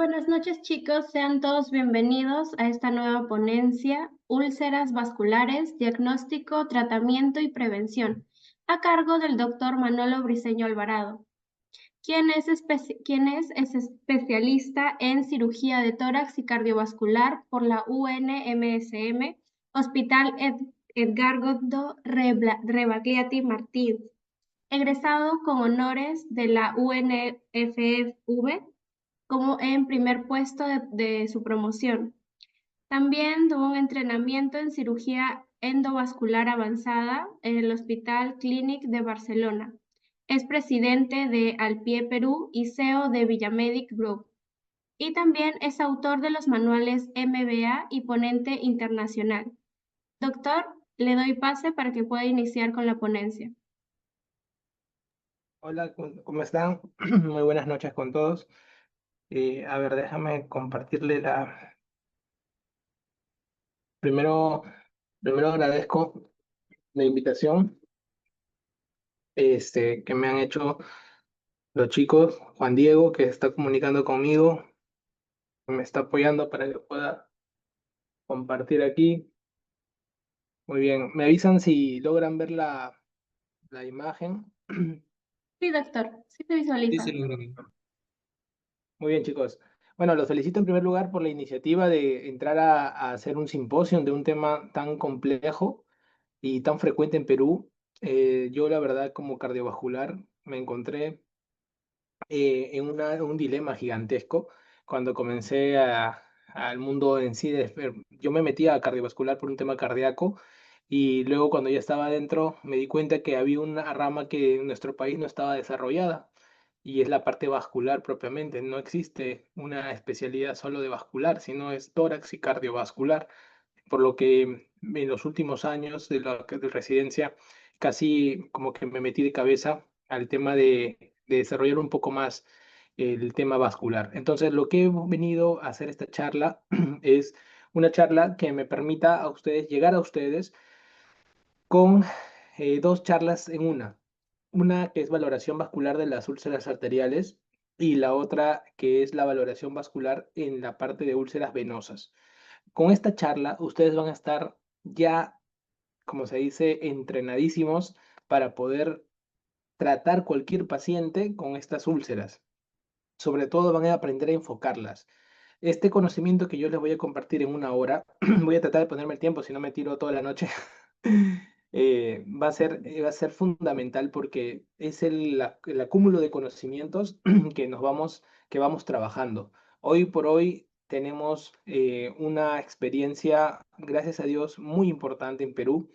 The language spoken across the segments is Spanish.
Buenas noches, chicos. Sean todos bienvenidos a esta nueva ponencia, Úlceras vasculares, diagnóstico, tratamiento y prevención, a cargo del doctor Manolo Briceño Alvarado, quien es especialista en cirugía de tórax y cardiovascular por la UNMSM, Hospital Edgardo Rebagliati Martí, egresado con honores de la UNFV como en primer puesto de su promoción. También tuvo un entrenamiento en cirugía endovascular avanzada en el Hospital Clínic de Barcelona. Es presidente de Al Pie Perú y CEO de Villamedic Group. Y también es autor de los manuales MBA y ponente internacional. Doctor, le doy pase para que pueda iniciar con la ponencia. Hola, ¿cómo están? Muy buenas noches con todos. A ver, déjame compartirle la... Primero, primero agradezco la invitación que me han hecho los chicos. Juan Diego, que está comunicando conmigo, que me está apoyando para que pueda compartir aquí. Muy bien, me avisan si logran ver la imagen. Sí, doctor, sí se Sí, visualiza. sí, logran. Muy bien, chicos. Bueno, los felicito en primer lugar por la iniciativa de entrar a hacer un simposio de un tema tan complejo y tan frecuente en Perú. Yo, la verdad, como cardiovascular, me encontré en un dilema gigantesco cuando comencé al mundo en sí. Yo me metí a cardiovascular por un tema cardíaco y luego cuando ya estaba adentro me di cuenta que había una rama que en nuestro país no estaba desarrollada y es la parte vascular propiamente. No existe una especialidad solo de vascular, sino es tórax y cardiovascular, por lo que en los últimos años de residencia casi como que me metí de cabeza al tema de desarrollar un poco más el tema vascular. Entonces, lo que he venido a hacer esta charla es una charla que me permita a ustedes llegar a ustedes con dos charlas en una. Una que es valoración vascular de las úlceras arteriales y la otra que es la valoración vascular en la parte de úlceras venosas. Con esta charla, ustedes van a estar ya, como se dice, entrenadísimos para poder tratar cualquier paciente con estas úlceras. Sobre todo van a aprender a enfocarlas. Este conocimiento que yo les voy a compartir en una hora, voy a tratar de ponerme el tiempo, si no me tiro toda la noche, va a ser fundamental porque es el acúmulo de conocimientos que vamos trabajando. Hoy por hoy tenemos una experiencia, gracias a Dios, muy importante en Perú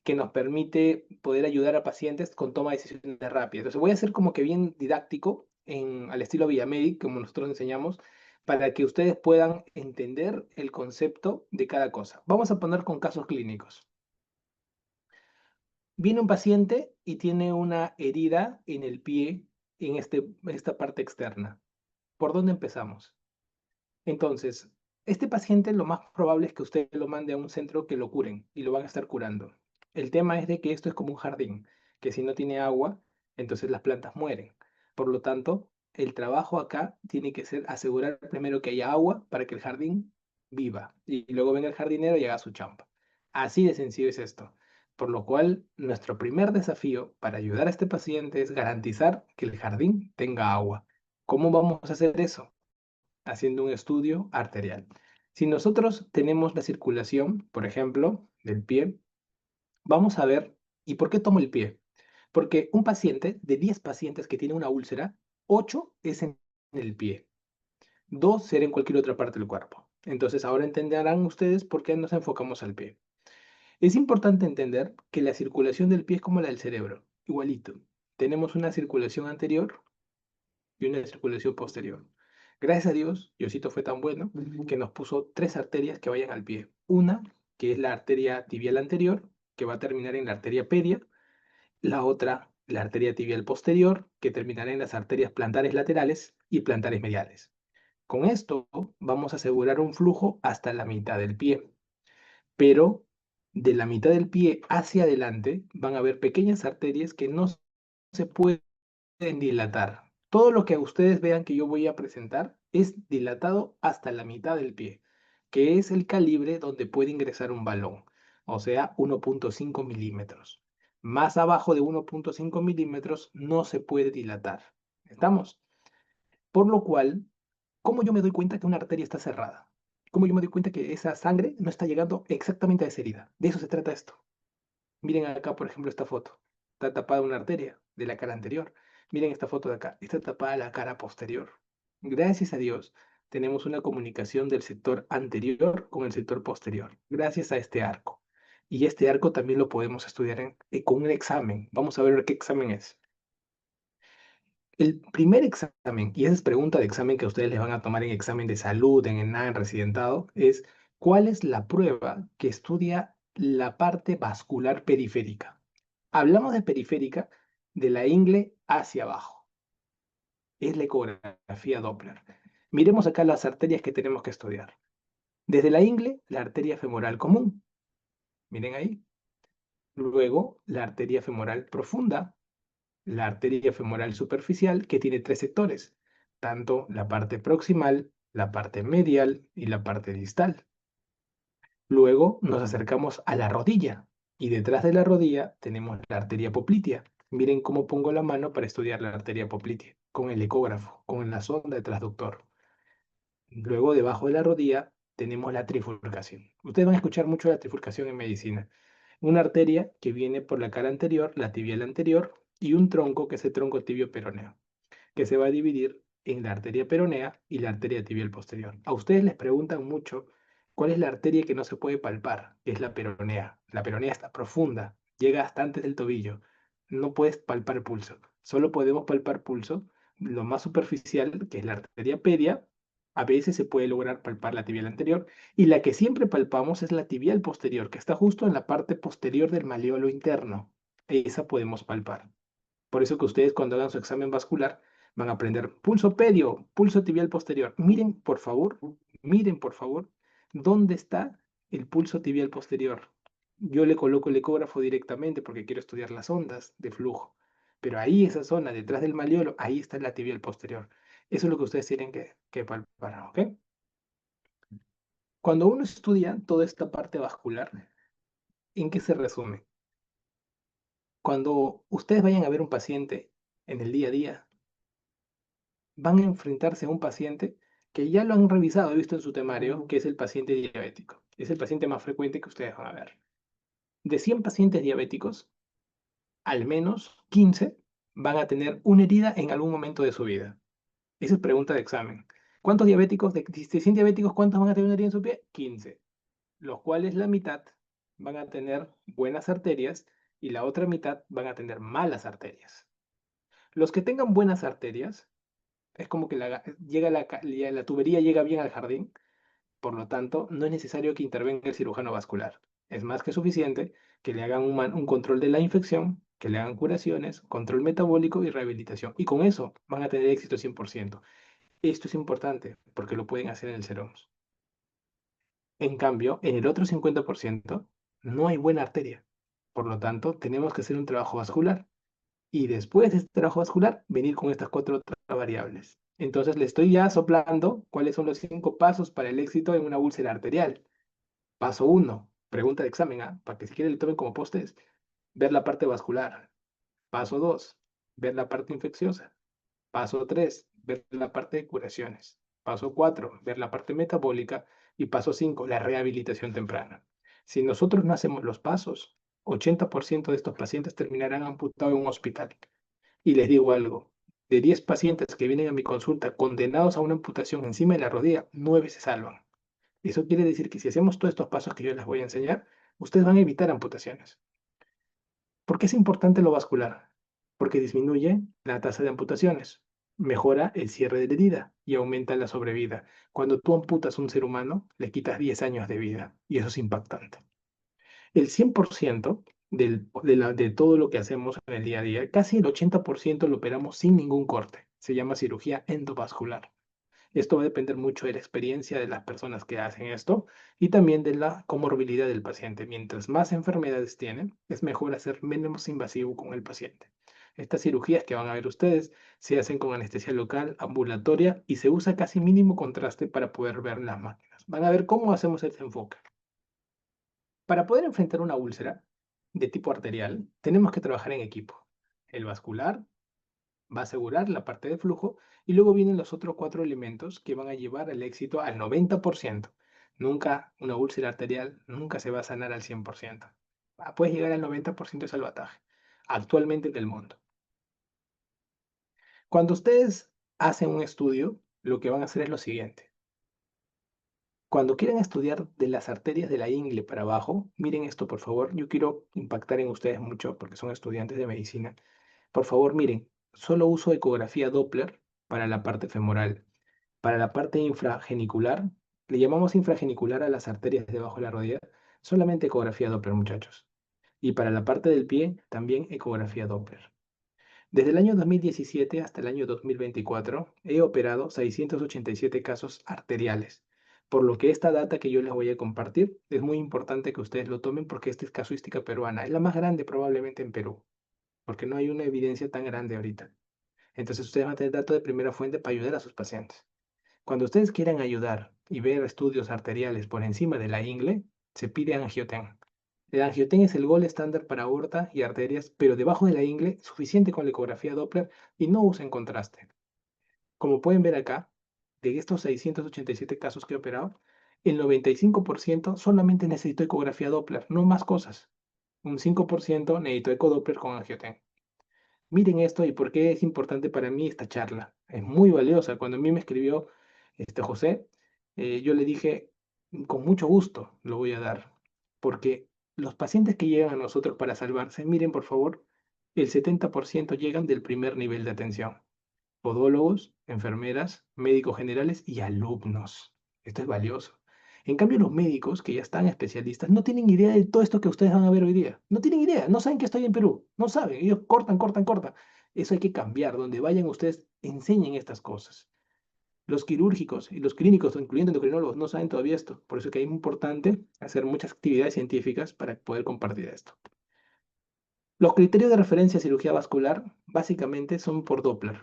que nos permite poder ayudar a pacientes con toma de decisiones rápidas. Entonces voy a ser como que bien didáctico al estilo Villamedic, como nosotros enseñamos, para que ustedes puedan entender el concepto de cada cosa. Vamos a poner con casos clínicos. Viene un paciente y tiene una herida en el pie, en esta parte externa. ¿Por dónde empezamos? Entonces, este paciente lo más probable es que usted lo mande a un centro que lo curen y lo van a estar curando. El tema es de que esto es como un jardín, que si no tiene agua, entonces las plantas mueren. Por lo tanto, el trabajo acá tiene que ser asegurar primero que haya agua para que el jardín viva y luego venga el jardinero y haga su chamba. Así de sencillo es esto. Por lo cual, nuestro primer desafío para ayudar a este paciente es garantizar que el jardín tenga agua. ¿Cómo vamos a hacer eso? Haciendo un estudio arterial. Si nosotros tenemos la circulación, por ejemplo, del pie, vamos a ver, ¿y por qué tomo el pie? Porque un paciente, de 10 pacientes que tiene una úlcera, 8 es en el pie, 2 será en cualquier otra parte del cuerpo. Entonces ahora entenderán ustedes por qué nos enfocamos al pie. Es importante entender que la circulación del pie es como la del cerebro, igualito. Tenemos una circulación anterior y una circulación posterior. Gracias a Dios, Diosito fue tan bueno que nos puso tres arterias que vayan al pie. Una, que es la arteria tibial anterior, que va a terminar en la arteria pedia. La otra, la arteria tibial posterior, que terminará en las arterias plantares laterales y plantares mediales. Con esto vamos a asegurar un flujo hasta la mitad del pie. Pero de la mitad del pie hacia adelante van a haber pequeñas arterias que no se pueden dilatar. Todo lo que ustedes vean que yo voy a presentar es dilatado hasta la mitad del pie, que es el calibre donde puede ingresar un balón, o sea, 1.5 milímetros. Más abajo de 1.5 milímetros no se puede dilatar. ¿Estamos? Por lo cual, ¿cómo yo me doy cuenta que una arteria está cerrada? ¿Cómo yo me doy cuenta que esa sangre no está llegando exactamente a esa herida? De eso se trata esto. Miren acá, por ejemplo, esta foto. Está tapada una arteria de la cara anterior. Miren esta foto de acá. Está tapada la cara posterior. Gracias a Dios, tenemos una comunicación del sector anterior con el sector posterior, gracias a este arco. Y este arco también lo podemos estudiar con un examen. Vamos a ver qué examen es. El primer examen, y esa es pregunta de examen que ustedes les van a tomar en examen de salud, en ENA, en residentado, es ¿cuál es la prueba que estudia la parte vascular periférica? Hablamos de periférica de la ingle hacia abajo. Es la ecografía Doppler. Miremos acá las arterias que tenemos que estudiar. Desde la ingle, la arteria femoral común. Miren ahí. Luego, la arteria femoral profunda, la arteria femoral superficial, que tiene tres sectores, tanto la parte proximal, la parte medial y la parte distal. Luego nos acercamos a la rodilla y detrás de la rodilla tenemos la arteria poplitea. Miren cómo pongo la mano para estudiar la arteria poplitea, con el ecógrafo, con la sonda de transductor. Luego debajo de la rodilla tenemos la trifurcación. Ustedes van a escuchar mucho la trifurcación en medicina. Una arteria que viene por la cara anterior, la tibial anterior, y un tronco que es el tronco tibio peroneo, que se va a dividir en la arteria peronea y la arteria tibial posterior. A ustedes les preguntan mucho cuál es la arteria que no se puede palpar, que es la peronea. La peronea está profunda, llega hasta antes del tobillo. No puedes palpar pulso. Solo podemos palpar pulso lo más superficial, que es la arteria pedia. A veces se puede lograr palpar la tibial anterior y la que siempre palpamos es la tibial posterior, que está justo en la parte posterior del malleolo interno. Esa podemos palpar. Por eso que ustedes cuando hagan su examen vascular van a aprender pulso pedio, pulso tibial posterior. Miren por favor, dónde está el pulso tibial posterior. Yo le coloco el ecógrafo directamente porque quiero estudiar las ondas de flujo. Pero ahí, esa zona, detrás del malleolo, ahí está la tibial posterior. Eso es lo que ustedes tienen que palpar, ¿ok? Cuando uno estudia toda esta parte vascular, ¿en qué se resume? Cuando ustedes vayan a ver un paciente en el día a día, van a enfrentarse a un paciente que ya lo han revisado, he visto en su temario, que es el paciente diabético. Es el paciente más frecuente que ustedes van a ver. De 100 pacientes diabéticos, al menos 15 van a tener una herida en algún momento de su vida. Esa es pregunta de examen. ¿Cuántos diabéticos, de 100 diabéticos, cuántos van a tener una herida en su pie? 15, los cuales la mitad van a tener buenas arterias y la otra mitad van a tener malas arterias. Los que tengan buenas arterias, es como que la tubería llega bien al jardín, por lo tanto, no es necesario que intervenga el cirujano vascular. Es más que suficiente que le hagan un control de la infección, que le hagan curaciones, control metabólico y rehabilitación. Y con eso van a tener éxito 100%. Esto es importante porque lo pueden hacer en el CEROMS. En cambio, en el otro 50% no hay buena arteria. Por lo tanto, tenemos que hacer un trabajo vascular y después de este trabajo vascular, venir con estas cuatro otras variables. Entonces le estoy ya soplando cuáles son los 5 pasos para el éxito en una úlcera arterial. Paso uno, pregunta de examen, para que si quieren le tomen como postes, ver la parte vascular. Paso 2, ver la parte infecciosa. Paso 3, ver la parte de curaciones. Paso 4, ver la parte metabólica. Y paso 5, la rehabilitación temprana. Si nosotros no hacemos los pasos, 80% de estos pacientes terminarán amputados en un hospital. Y les digo algo, de 10 pacientes que vienen a mi consulta condenados a una amputación encima de la rodilla, 9 se salvan. Eso quiere decir que si hacemos todos estos pasos que yo les voy a enseñar, ustedes van a evitar amputaciones. ¿Por qué es importante lo vascular? Porque disminuye la tasa de amputaciones, mejora el cierre de la herida y aumenta la sobrevida. Cuando tú amputas a un ser humano, le quitas 10 años de vida y eso es impactante. El 100% de todo lo que hacemos en el día a día, casi el 80% lo operamos sin ningún corte. Se llama cirugía endovascular. Esto va a depender mucho de la experiencia de las personas que hacen esto y también de la comorbilidad del paciente. Mientras más enfermedades tienen, es mejor hacer menos invasivo con el paciente. Estas cirugías que van a ver ustedes se hacen con anestesia local, ambulatoria y se usa casi mínimo contraste para poder ver las máquinas. Van a ver cómo hacemos este enfoque. Para poder enfrentar una úlcera de tipo arterial, tenemos que trabajar en equipo. El vascular va a asegurar la parte de flujo y luego vienen los otros 4 elementos que van a llevar el éxito al 90%. Nunca una úlcera arterial, nunca se va a sanar al 100%. Puede llegar al 90% de salvataje, actualmente en el mundo. Cuando ustedes hacen un estudio, lo que van a hacer es lo siguiente. Cuando quieran estudiar de las arterias de la ingle para abajo, miren esto por favor, yo quiero impactar en ustedes mucho porque son estudiantes de medicina. Por favor, miren, solo uso ecografía Doppler para la parte femoral. Para la parte infragenicular, le llamamos infragenicular a las arterias debajo de la rodilla, solamente ecografía Doppler, muchachos. Y para la parte del pie, también ecografía Doppler. Desde el año 2017 hasta el año 2024, he operado 687 casos arteriales, por lo que esta data que yo les voy a compartir es muy importante que ustedes lo tomen porque esta es casuística peruana, es la más grande probablemente en Perú, porque no hay una evidencia tan grande ahorita. Entonces ustedes van a tener datos de primera fuente para ayudar a sus pacientes. Cuando ustedes quieran ayudar y ver estudios arteriales por encima de la ingle, se pide angioten. El angioten es el gol estándar para aorta y arterias, pero debajo de la ingle, suficiente con la ecografía Doppler y no usen contraste. Como pueden ver acá, de estos 687 casos que he operado, el 95% solamente necesito ecografía Doppler, no más cosas. Un 5% necesito ecodoppler con angioten. Miren esto y por qué es importante para mí esta charla. Es muy valiosa. Cuando a mí me escribió José, yo le dije, con mucho gusto lo voy a dar, porque los pacientes que llegan a nosotros para salvarse, miren por favor, el 70% llegan del primer nivel de atención. Podólogos, enfermeras, médicos generales y alumnos. Esto es valioso. En cambio, los médicos que ya están especialistas no tienen idea de todo esto que ustedes van a ver hoy día. No tienen idea, no saben que estoy en Perú, no saben, ellos cortan, cortan, cortan. Eso hay que cambiar, donde vayan ustedes, enseñen estas cosas. Los quirúrgicos y los clínicos, incluyendo endocrinólogos, no saben todavía esto. Por eso es que es importante hacer muchas actividades científicas para poder compartir esto. Los criterios de referencia a cirugía vascular básicamente son por Doppler.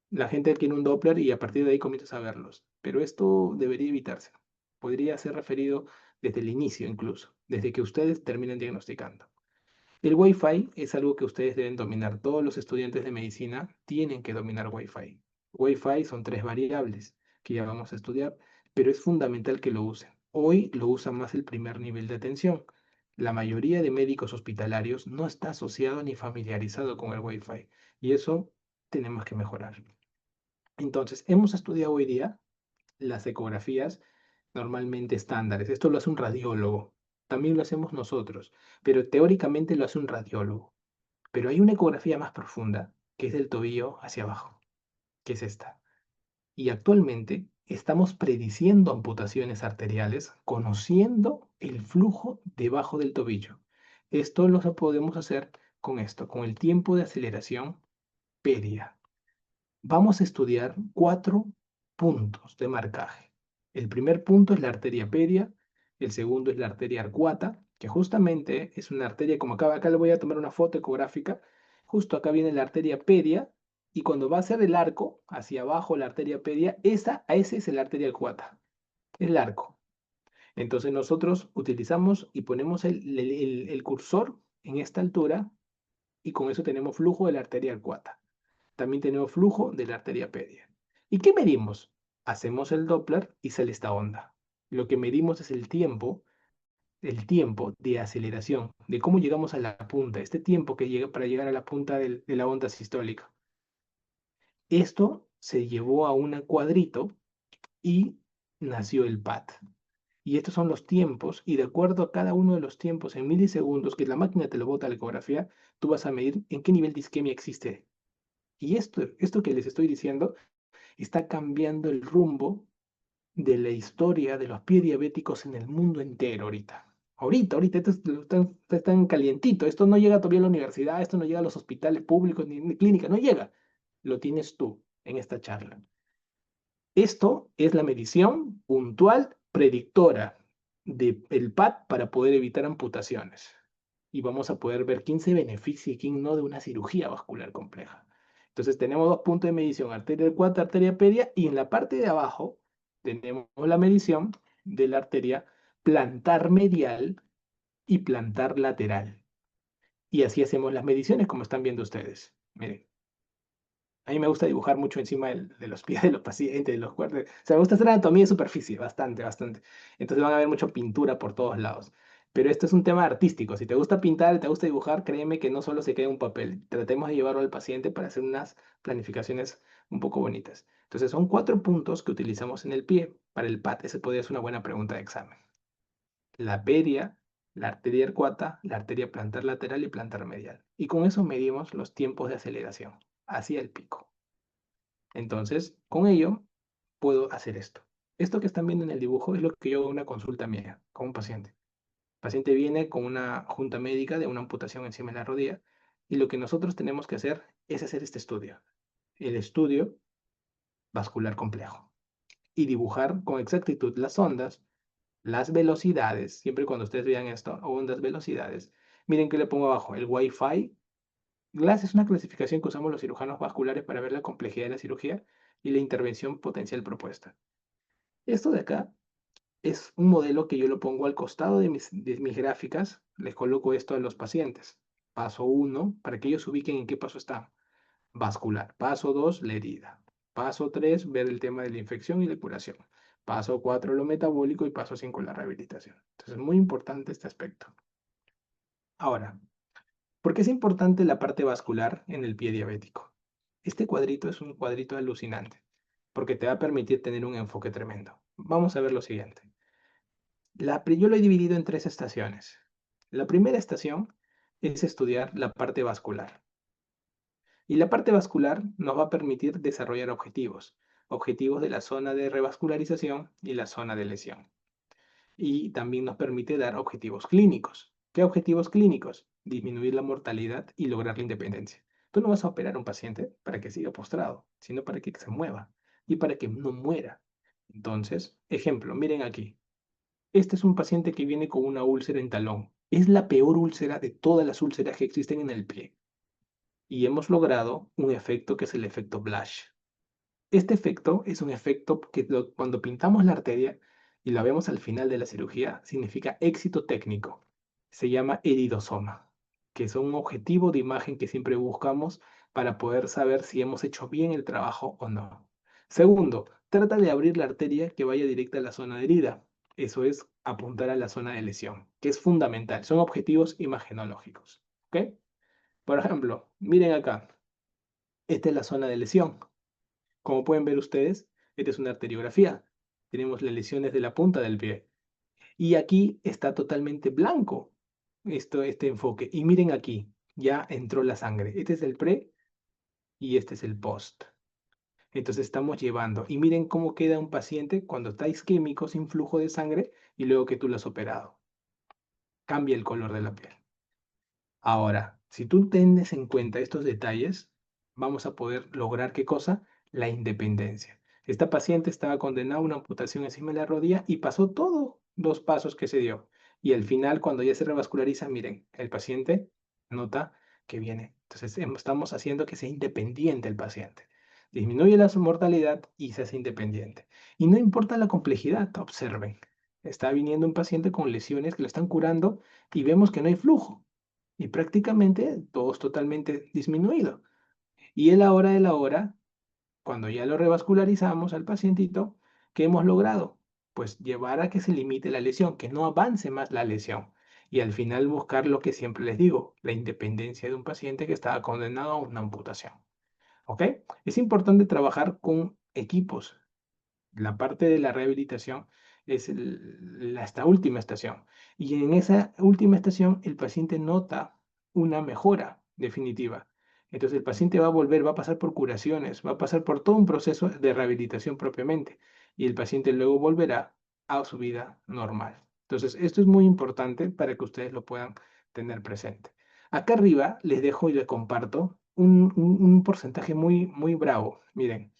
La gente adquiere un Doppler y a partir de ahí comienza a verlos. Pero esto debería evitarse. Podría ser referido desde el inicio incluso, desde que ustedes terminen diagnosticando. El Wi-Fi es algo que ustedes deben dominar. Todos los estudiantes de medicina tienen que dominar Wi-Fi. Wi-Fi son 3 variables que ya vamos a estudiar, pero es fundamental que lo usen. Hoy lo usa más el primer nivel de atención. La mayoría de médicos hospitalarios no está asociado ni familiarizado con el Wi-Fi y eso tenemos que mejorar. Entonces, hemos estudiado hoy día las ecografías normalmente estándares. Esto lo hace un radiólogo. También lo hacemos nosotros, pero teóricamente lo hace un radiólogo. Pero hay una ecografía más profunda, que es del tobillo hacia abajo, que es esta. Y actualmente estamos prediciendo amputaciones arteriales conociendo el flujo debajo del tobillo. Esto lo podemos hacer con esto, con el tiempo de aceleración peria. Vamos a estudiar 4 puntos de marcaje. El primer punto es la arteria pedia, el segundo es la arteria arcuata, que justamente es una arteria, como acá le voy a tomar una foto ecográfica, justo acá viene la arteria pedia, y cuando va a ser el arco, hacia abajo la arteria pedia, ese es la arteria arcuata, el arco. Entonces nosotros utilizamos y ponemos el cursor en esta altura, y con eso tenemos flujo de la arteria arcuata. También tenemos flujo de la arteria pedia. ¿Y qué medimos? Hacemos el Doppler y sale esta onda. Lo que medimos es el tiempo de aceleración, de cómo llegamos a la punta, este tiempo que llega para llegar a la punta de la onda sistólica. Esto se llevó a un cuadrito y nació el PAT. Y estos son los tiempos, y de acuerdo a cada uno de los tiempos en milisegundos, que la máquina te lo bota a la ecografía, tú vas a medir en qué nivel de isquemia existe. Y esto que les estoy diciendo está cambiando el rumbo de la historia de los pies diabéticos en el mundo entero ahorita. Ahorita, esto está tan calientito. Esto no llega todavía a la universidad, esto no llega a los hospitales públicos ni clínicas, no llega. Lo tienes tú en esta charla. Esto es la medición puntual predictora del PAT para poder evitar amputaciones. y vamos a poder ver quién se beneficia y quién no de una cirugía vascular compleja. Entonces tenemos dos puntos de medición, arteria aorta, arteria pedia, y en la parte de abajo tenemos la medición de la arteria plantar medial y plantar lateral. Y así hacemos las mediciones como están viendo ustedes. Miren, a mí me gusta dibujar mucho encima de los pies de los pacientes, de los cuerpos. O sea, me gusta hacer anatomía de superficie, bastante, bastante. Entonces van a ver mucha pintura por todos lados. Pero esto es un tema artístico. Si te gusta pintar, te gusta dibujar, créeme que no solo se queda en un papel. Tratemos de llevarlo al paciente para hacer unas planificaciones un poco bonitas. Entonces son 4 puntos que utilizamos en el pie para el PAT. Esa podría ser una buena pregunta de examen. La pedia, la arteria arcuata, la arteria plantar lateral y plantar medial. Y con eso medimos los tiempos de aceleración hacia el pico. Entonces, con ello, puedo hacer esto. Esto que están viendo en el dibujo es lo que yo hago en una consulta mía con un paciente. El paciente viene con una junta médica de una amputación encima de la rodilla y lo que nosotros tenemos que hacer es hacer este estudio, el estudio vascular complejo, y dibujar con exactitud las ondas, las velocidades, siempre cuando ustedes vean esto, ondas, velocidades. Miren que le pongo abajo el Wi-Fi. GLASS es una clasificación que usamos los cirujanos vasculares para ver la complejidad de la cirugía y la intervención potencial propuesta. Esto de acá es un modelo que yo lo pongo al costado de mis gráficas, les coloco esto a los pacientes. Paso 1, para que ellos ubiquen en qué paso están. Vascular. Paso 2, la herida. Paso 3, ver el tema de la infección y la curación. Paso 4, lo metabólico y paso 5, la rehabilitación. Entonces, es muy importante este aspecto. Ahora, ¿por qué es importante la parte vascular en el pie diabético? Este cuadrito es un cuadrito alucinante, porque te va a permitir tener un enfoque tremendo. Vamos a ver lo siguiente. Yo lo he dividido en 3 estaciones. La primera estación es estudiar la parte vascular. Y la parte vascular nos va a permitir desarrollar objetivos. Objetivos de la zona de revascularización y la zona de lesión. Y también nos permite dar objetivos clínicos. ¿Qué objetivos clínicos? Disminuir la mortalidad y lograr la independencia. Tú no vas a operar a un paciente para que siga postrado, sino para que se mueva y para que no muera. Entonces, ejemplo, miren aquí. Este es un paciente que viene con una úlcera en talón. Es la peor úlcera de todas las úlceras que existen en el pie. Y hemos logrado un efecto que es el efecto Blasch. Este efecto es un efecto que cuando pintamos la arteria y la vemos al final de la cirugía, significa éxito técnico. Se llama eridosoma, que es un objetivo de imagen que siempre buscamos para poder saber si hemos hecho bien el trabajo o no. Segundo, trata de abrir la arteria que vaya directa a la zona de herida. Eso es apuntar a la zona de lesión, que es fundamental. Son objetivos imagenológicos. ¿Ok? Por ejemplo, miren acá. Esta es la zona de lesión. Como pueden ver ustedes, esta es una arteriografía. Tenemos las lesiones de la punta del pie. Y aquí está totalmente blanco este enfoque. Y miren aquí, ya entró la sangre. Este es el pre y este es el post. Entonces estamos llevando. Y miren cómo queda un paciente cuando está isquémico, sin flujo de sangre, y luego que tú lo has operado. Cambia el color de la piel. Ahora, si tú tienes en cuenta estos detalles, vamos a poder lograr ¿qué cosa? La independencia. Esta paciente estaba condenada a una amputación encima de la rodilla y pasó todos los pasos que se dio. Y al final, cuando ya se revasculariza, miren, el paciente nota que viene. Entonces, estamos haciendo que sea independiente el paciente. Disminuye la mortalidad y se hace independiente. Y no importa la complejidad, observen. Está viniendo un paciente con lesiones que lo están curando y vemos que no hay flujo y prácticamente todo es totalmente disminuido. Y a la hora de la hora, cuando ya lo revascularizamos al pacientito, ¿qué hemos logrado? Pues llevar a que se limite la lesión, que no avance más la lesión. Y al final buscar lo que siempre les digo, la independencia de un paciente que estaba condenado a una amputación. ¿Ok? Es importante trabajar con equipos. La parte de la rehabilitación es esta última estación. Y en esa última estación el paciente nota una mejora definitiva. Entonces el paciente va a volver, va a pasar por curaciones, va a pasar por todo un proceso de rehabilitación propiamente. Y el paciente luego volverá a su vida normal. Entonces esto es muy importante para que ustedes lo puedan tener presente. Acá arriba les dejo y les comparto un porcentaje muy, muy bravo. Miren.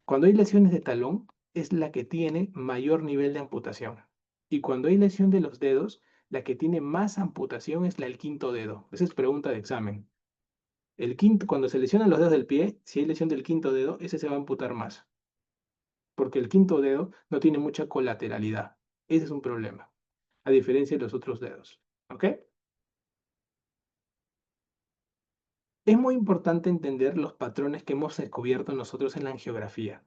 Cuando hay lesiones de talón, es la que tiene mayor nivel de amputación. Y cuando hay lesión de los dedos, la que tiene más amputación es la del quinto dedo. Esa es pregunta de examen. Cuando se lesionan los dedos del pie, si hay lesión del quinto dedo, ese se va a amputar más, porque el quinto dedo no tiene mucha colateralidad. Ese es un problema, a diferencia de los otros dedos. ¿Ok? Es muy importante entender los patrones que hemos descubierto nosotros en la angiografía.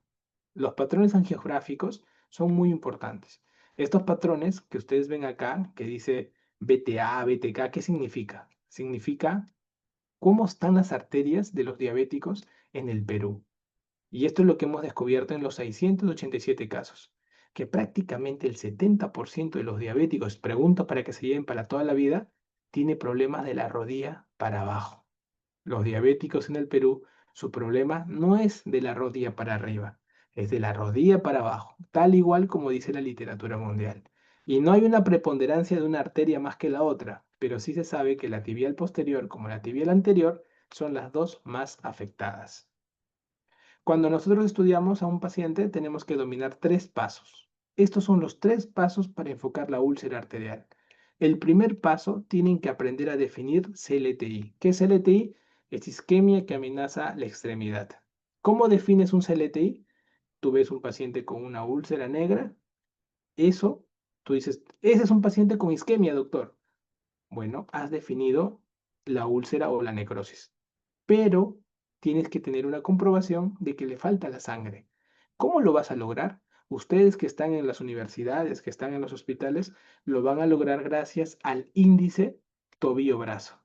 Los patrones angiográficos son muy importantes. Estos patrones que ustedes ven acá, que dice BTA, BTK, ¿qué significa? Significa cómo están las arterias de los diabéticos en el Perú. Y esto es lo que hemos descubierto en los 687 casos, que prácticamente el 70% de los diabéticos, pregunto para que se lleven para toda la vida, tiene problemas de la rodilla para abajo. Los diabéticos en el Perú, su problema no es de la rodilla para arriba, es de la rodilla para abajo, tal igual como dice la literatura mundial. Y no hay una preponderancia de una arteria más que la otra, pero sí se sabe que la tibial posterior como la tibial anterior son las dos más afectadas. Cuando nosotros estudiamos a un paciente, tenemos que dominar tres pasos. Estos son los tres pasos para enfocar la úlcera arterial. El primer paso, tienen que aprender a definir CLTI. ¿Qué es CLTI? Es isquemia que amenaza la extremidad. ¿Cómo defines un CLTI? Tú ves un paciente con una úlcera negra, eso, tú dices, ese es un paciente con isquemia, doctor. Bueno, has definido la úlcera o la necrosis, pero tienes que tener una comprobación de que le falta la sangre. ¿Cómo lo vas a lograr? Ustedes que están en las universidades, que están en los hospitales, lo van a lograr gracias al índice tobillo-brazo.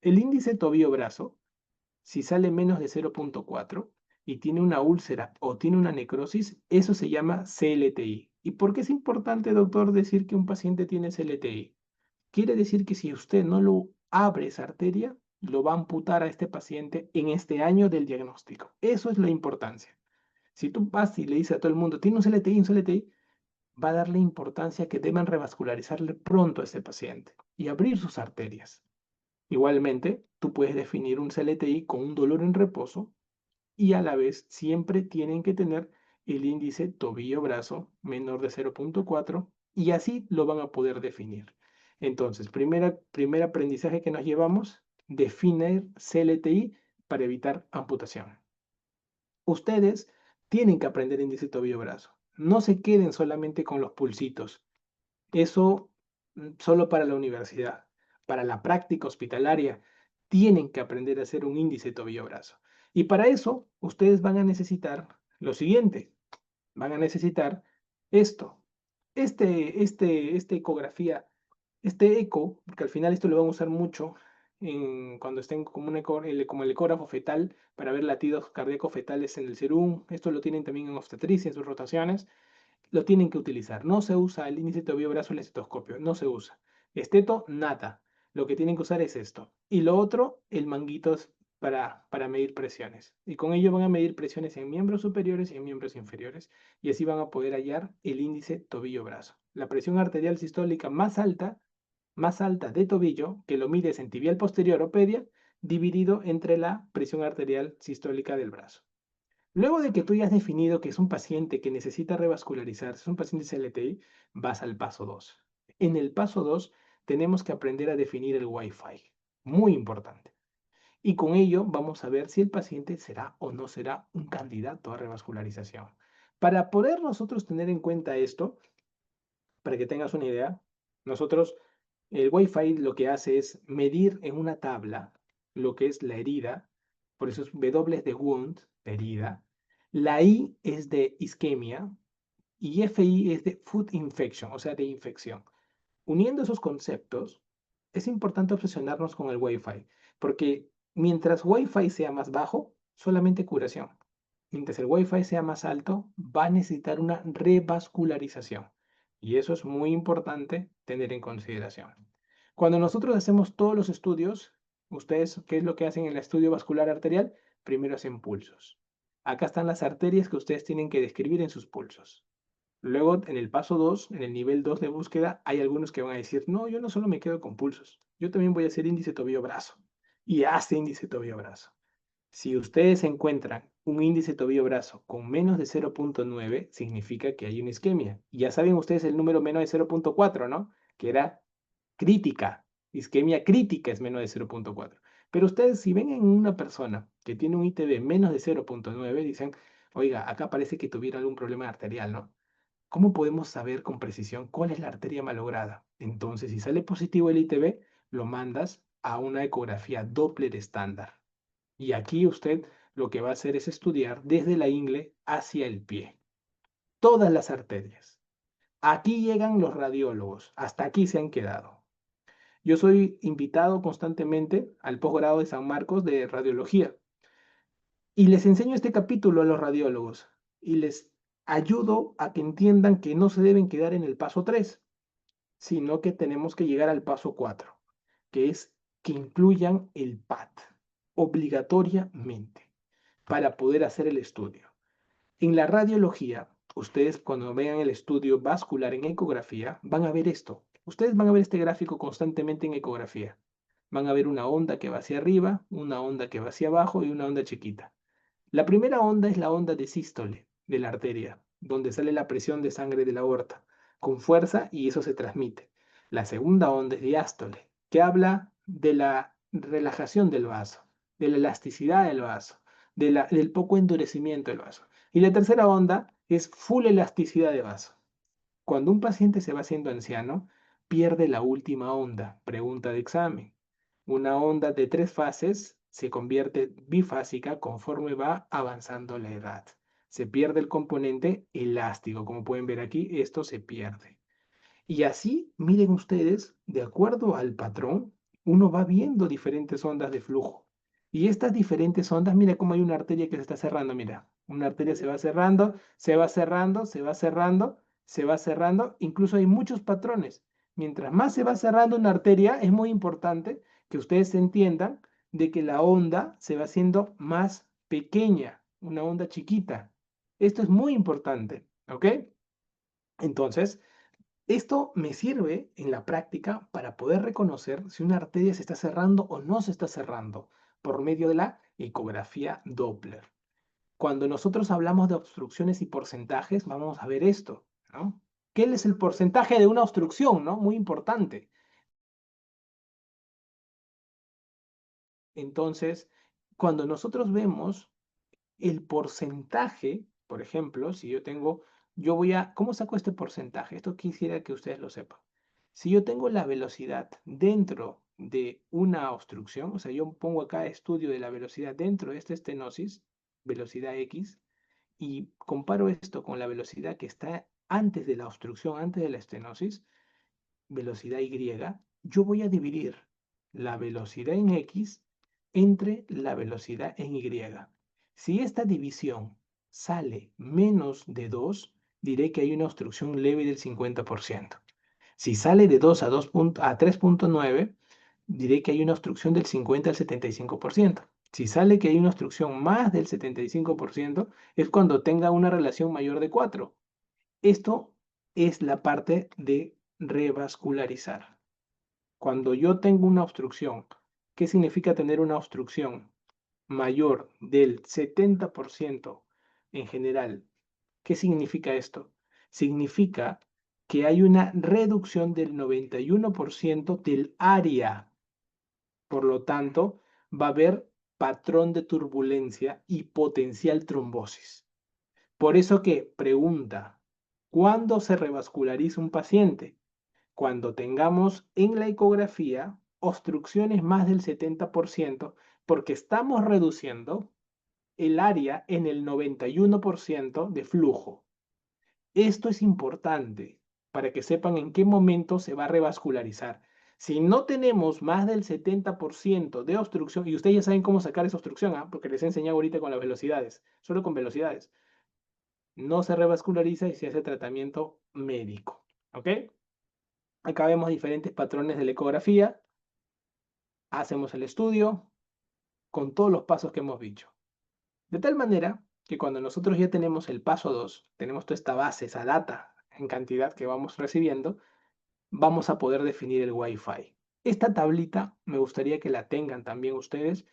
El índice tobillo-brazo, si sale menos de 0,4 y tiene una úlcera o tiene una necrosis, eso se llama CLTI. ¿Y por qué es importante, doctor, decir que un paciente tiene CLTI? Quiere decir que si usted no lo abre esa arteria, lo va a amputar a este paciente en este año del diagnóstico. Eso es la importancia. Si tú vas y le dices a todo el mundo, tiene un CLTI, un CLTI, va a darle importancia que deban revascularizarle pronto a este paciente y abrir sus arterias. Igualmente, tú puedes definir un CLTI con un dolor en reposo y a la vez siempre tienen que tener el índice tobillo-brazo menor de 0,4 y así lo van a poder definir. Entonces, primer aprendizaje que nos llevamos, definir CLTI para evitar amputación. Ustedes tienen que aprender índice tobillo-brazo. No se queden solamente con los pulsitos. Eso solo para la universidad. Para la práctica hospitalaria, tienen que aprender a hacer un índice tobillo-brazo. Y para eso, ustedes van a necesitar lo siguiente. Van a necesitar esto. Esta ecografía, este eco, porque al final esto lo van a usar mucho cuando estén como, como el ecógrafo fetal para ver latidos cardíacos fetales en el serum. Esto lo tienen también en obstetricia, en sus rotaciones lo tienen que utilizar. No se usa el índice tobillo-brazo en el estetoscopio, no se usa. Esteto, nada. Lo que tienen que usar es esto. Y lo otro, el manguito es para medir presiones. Y con ello van a medir presiones en miembros superiores y en miembros inferiores. Y así van a poder hallar el índice tobillo-brazo. La presión arterial sistólica más alta de tobillo, que lo mides en tibial posterior o pedia, dividido entre la presión arterial sistólica del brazo. Luego de que tú ya has definido que es un paciente que necesita revascularizarse, es un paciente CLTI, vas al paso 2. En el paso 2 tenemos que aprender a definir el Wi-Fi. Muy importante. Y con ello vamos a ver si el paciente será o no será un candidato a revascularización. Para poder nosotros tener en cuenta esto, para que tengas una idea, nosotros, el Wi-Fi lo que hace es medir en una tabla lo que es la herida, por eso es W de wound, herida, la I es de isquemia y FI es de food infection, o sea, de infección. Uniendo esos conceptos, es importante obsesionarnos con el Wi-Fi, porque mientras Wi-Fi sea más bajo, solamente curación. Mientras el Wi-Fi sea más alto, va a necesitar una revascularización. Y eso es muy importante tener en consideración. Cuando nosotros hacemos todos los estudios, ustedes, ¿qué es lo que hacen en el estudio vascular arterial? Primero hacen pulsos. Acá están las arterias que ustedes tienen que describir en sus pulsos. Luego, en el paso 2, en el nivel 2 de búsqueda, hay algunos que van a decir, no, yo no solo me quedo con pulsos, yo también voy a hacer índice tobillo-brazo. Y hace índice tobillo-brazo. Si ustedes encuentran un índice tobillo-brazo con menos de 0,9, significa que hay una isquemia. Y ya saben ustedes el número menos de 0,4, ¿no? Que era crítica. Isquemia crítica es menos de 0.4. Pero ustedes, si ven en una persona que tiene un ITB menos de 0.9, dicen, oiga, acá parece que tuviera algún problema arterial, ¿no? ¿Cómo podemos saber con precisión cuál es la arteria malograda? Entonces, si sale positivo el ITB, lo mandas a una ecografía Doppler estándar. Y aquí usted lo que va a hacer es estudiar desde la ingle hacia el pie. Todas las arterias. Aquí llegan los radiólogos. Hasta aquí se han quedado. Yo soy invitado constantemente al posgrado de San Marcos de radiología y les enseño este capítulo a los radiólogos y les ayudo a que entiendan que no se deben quedar en el paso 3, sino que tenemos que llegar al paso 4, que es que incluyan el PAT obligatoriamente para poder hacer el estudio. En la radiología, ustedes cuando vean el estudio vascular en ecografía, van a ver esto. Ustedes van a ver este gráfico constantemente en ecografía. Van a ver una onda que va hacia arriba, una onda que va hacia abajo y una onda chiquita. La primera onda es la onda de sístole de la arteria, donde sale la presión de sangre de la aorta, con fuerza y eso se transmite. La segunda onda es diástole, que habla de la relajación del vaso, de la elasticidad del vaso, del poco endurecimiento del vaso. Y la tercera onda es full elasticidad de vaso. Cuando un paciente se va haciendo anciano, pierde la última onda, pregunta de examen. Una onda de 3 fases se convierte bifásica conforme va avanzando la edad. Se pierde el componente elástico, como pueden ver aquí, esto se pierde. Y así, miren ustedes, de acuerdo al patrón, uno va viendo diferentes ondas de flujo. Y estas diferentes ondas, mira cómo hay una arteria que se está cerrando, mira. Una arteria se va cerrando, se va cerrando, se va cerrando, se va cerrando. Incluso hay muchos patrones. Mientras más se va cerrando una arteria, es muy importante que ustedes entiendan de que la onda se va haciendo más pequeña, una onda chiquita. Esto es muy importante, ¿ok? Entonces, esto me sirve en la práctica para poder reconocer si una arteria se está cerrando o no se está cerrando por medio de la ecografía Doppler. Cuando nosotros hablamos de obstrucciones y porcentajes, vamos a ver esto, ¿no? ¿Qué es el porcentaje de una obstrucción, ¿no? Muy importante. Entonces, cuando nosotros vemos el porcentaje, por ejemplo, si yo tengo, ¿cómo saco este porcentaje? Esto quisiera que ustedes lo sepan. Si yo tengo la velocidad dentro de una obstrucción, o sea, yo pongo acá estudio de la velocidad dentro de esta estenosis, velocidad X, y comparo esto con la velocidad que está antes de la obstrucción, antes de la estenosis, velocidad Y, yo voy a dividir la velocidad en X entre la velocidad en Y. Si esta división sale menos de 2, diré que hay una obstrucción leve del 50%. Si sale de 2 a 3.9, diré que hay una obstrucción del 50 al 75%. Si sale que hay una obstrucción más del 75%, es cuando tenga una relación mayor de 4. Esto es la parte de revascularizar. Cuando yo tengo una obstrucción, ¿qué significa tener una obstrucción mayor del 70% en general? ¿Qué significa esto? Significa que hay una reducción del 91% del área. Por lo tanto, va a haber patrón de turbulencia y potencial trombosis. Por eso que pregunta, ¿cuándo se revasculariza un paciente? Cuando tengamos en la ecografía obstrucciones más del 70%, porque estamos reduciendo el área en el 91% de flujo. Esto es importante para que sepan en qué momento se va a revascularizar. Si no tenemos más del 70% de obstrucción, y ustedes ya saben cómo sacar esa obstrucción, porque les he enseñado ahorita con las velocidades, solo con velocidades, no se revasculariza y se hace tratamiento médico. ¿Ok? Acá vemos diferentes patrones de la ecografía. Hacemos el estudio con todos los pasos que hemos dicho. De tal manera que cuando nosotros ya tenemos el paso 2, tenemos toda esta base, esa data en cantidad que vamos recibiendo, vamos a poder definir el Wi-Fi. Esta tablita me gustaría que la tengan también ustedes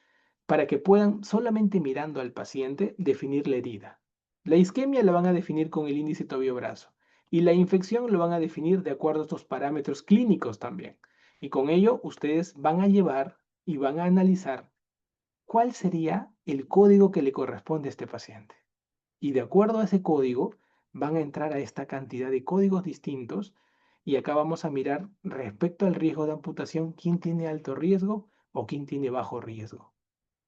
para que puedan, solamente mirando al paciente, definir la herida. La isquemia la van a definir con el índice tobio-brazo y la infección lo van a definir de acuerdo a estos parámetros clínicos también. Y con ello ustedes van a llevar y van a analizar cuál sería el código que le corresponde a este paciente. Y de acuerdo a ese código, van a entrar a esta cantidad de códigos distintos y acá vamos a mirar respecto al riesgo de amputación, quién tiene alto riesgo o quién tiene bajo riesgo.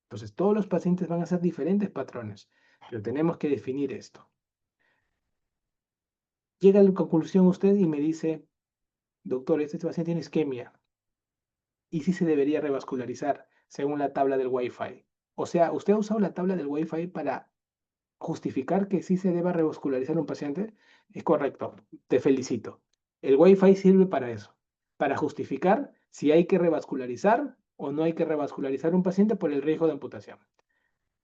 Entonces, todos los pacientes van a ser diferentes patrones, pero tenemos que definir esto. Llega a la conclusión usted y me dice, doctor, este paciente tiene isquemia y sí se debería revascularizar según la tabla del Wi-Fi. O sea, usted ha usado la tabla del Wi-Fi para justificar que sí se deba revascularizar un paciente. Es correcto, te felicito. El Wi-Fi sirve para eso, para justificar si hay que revascularizar o no hay que revascularizar un paciente por el riesgo de amputación.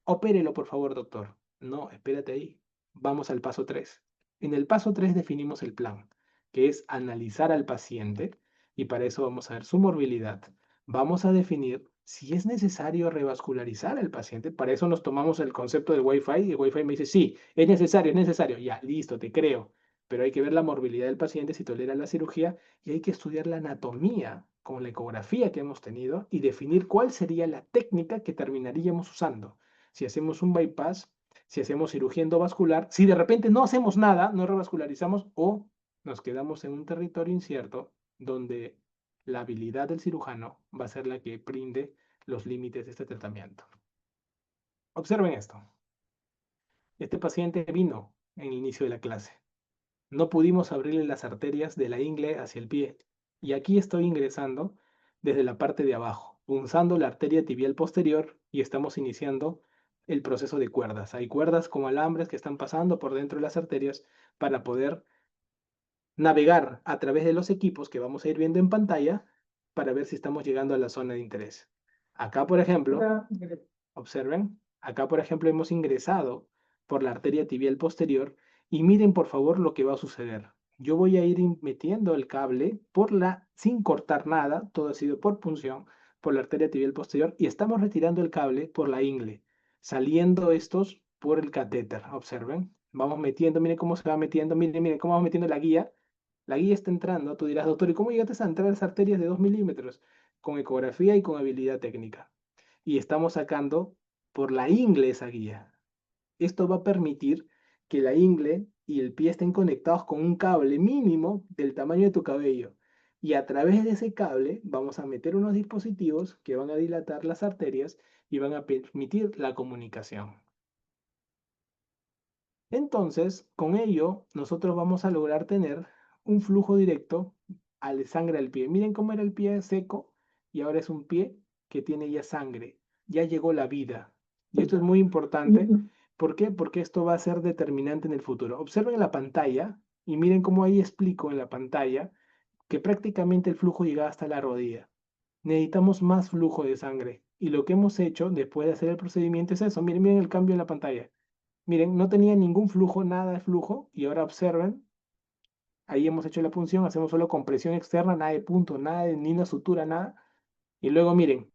Opérelo, por favor, doctor. No, espérate ahí. Vamos al paso 3. En el paso 3 definimos el plan, que es analizar al paciente y para eso vamos a ver su morbilidad. Vamos a definir si es necesario revascularizar al paciente. Para eso nos tomamos el concepto del Wi-Fi y el Wi-Fi me dice, sí, es necesario, es necesario. Ya, listo, te creo. Pero hay que ver la morbilidad del paciente, si tolera la cirugía y hay que estudiar la anatomía con la ecografía que hemos tenido y definir cuál sería la técnica que terminaríamos usando si hacemos un bypass, si hacemos cirugía endovascular, si de repente no hacemos nada, no revascularizamos o nos quedamos en un territorio incierto donde la habilidad del cirujano va a ser la que brinde los límites de este tratamiento. Observen esto. Este paciente vino en el inicio de la clase. No pudimos abrirle las arterias de la ingle hacia el pie. Y aquí estoy ingresando desde la parte de abajo, punzando la arteria tibial posterior y estamos iniciando el proceso de cuerdas. Hay cuerdas como alambres que están pasando por dentro de las arterias para poder navegar a través de los equipos que vamos a ir viendo en pantalla para ver si estamos llegando a la zona de interés. Acá, por ejemplo, observen, acá, por ejemplo, hemos ingresado por la arteria tibial posterior y miren, por favor, lo que va a suceder. Yo voy a ir metiendo el cable sin cortar nada, todo ha sido por punción, por la arteria tibial posterior y estamos retirando el cable por la ingle, saliendo estos por el catéter. Observen, vamos metiendo, miren cómo se va metiendo, miren cómo vamos metiendo la guía. La guía está entrando, tú dirás, doctor, ¿y cómo llegaste a entrar a las arterias de 2 milímetros? Con ecografía y con habilidad técnica. Y estamos sacando por la ingle esa guía. Esto va a permitir que la ingle y el pie estén conectados con un cable mínimo del tamaño de tu cabello. Y a través de ese cable vamos a meter unos dispositivos que van a dilatar las arterias y van a permitir la comunicación. Entonces, con ello, nosotros vamos a lograr tener un flujo directo al sangre al pie. Miren cómo era el pie seco y ahora es un pie que tiene ya sangre. Ya llegó la vida. Y esto es muy importante. ¿Por qué? Porque esto va a ser determinante en el futuro. Observen la pantalla y miren cómo ahí explico en la pantalla que prácticamente el flujo llega hasta la rodilla. Necesitamos más flujo de sangre. Y lo que hemos hecho después de hacer el procedimiento es eso. Miren el cambio en la pantalla. Miren, no tenía ningún flujo, nada de flujo, y ahora observen, ahí hemos hecho la punción, hacemos solo compresión externa, nada de punto, nada de ni una sutura, nada. Y luego miren,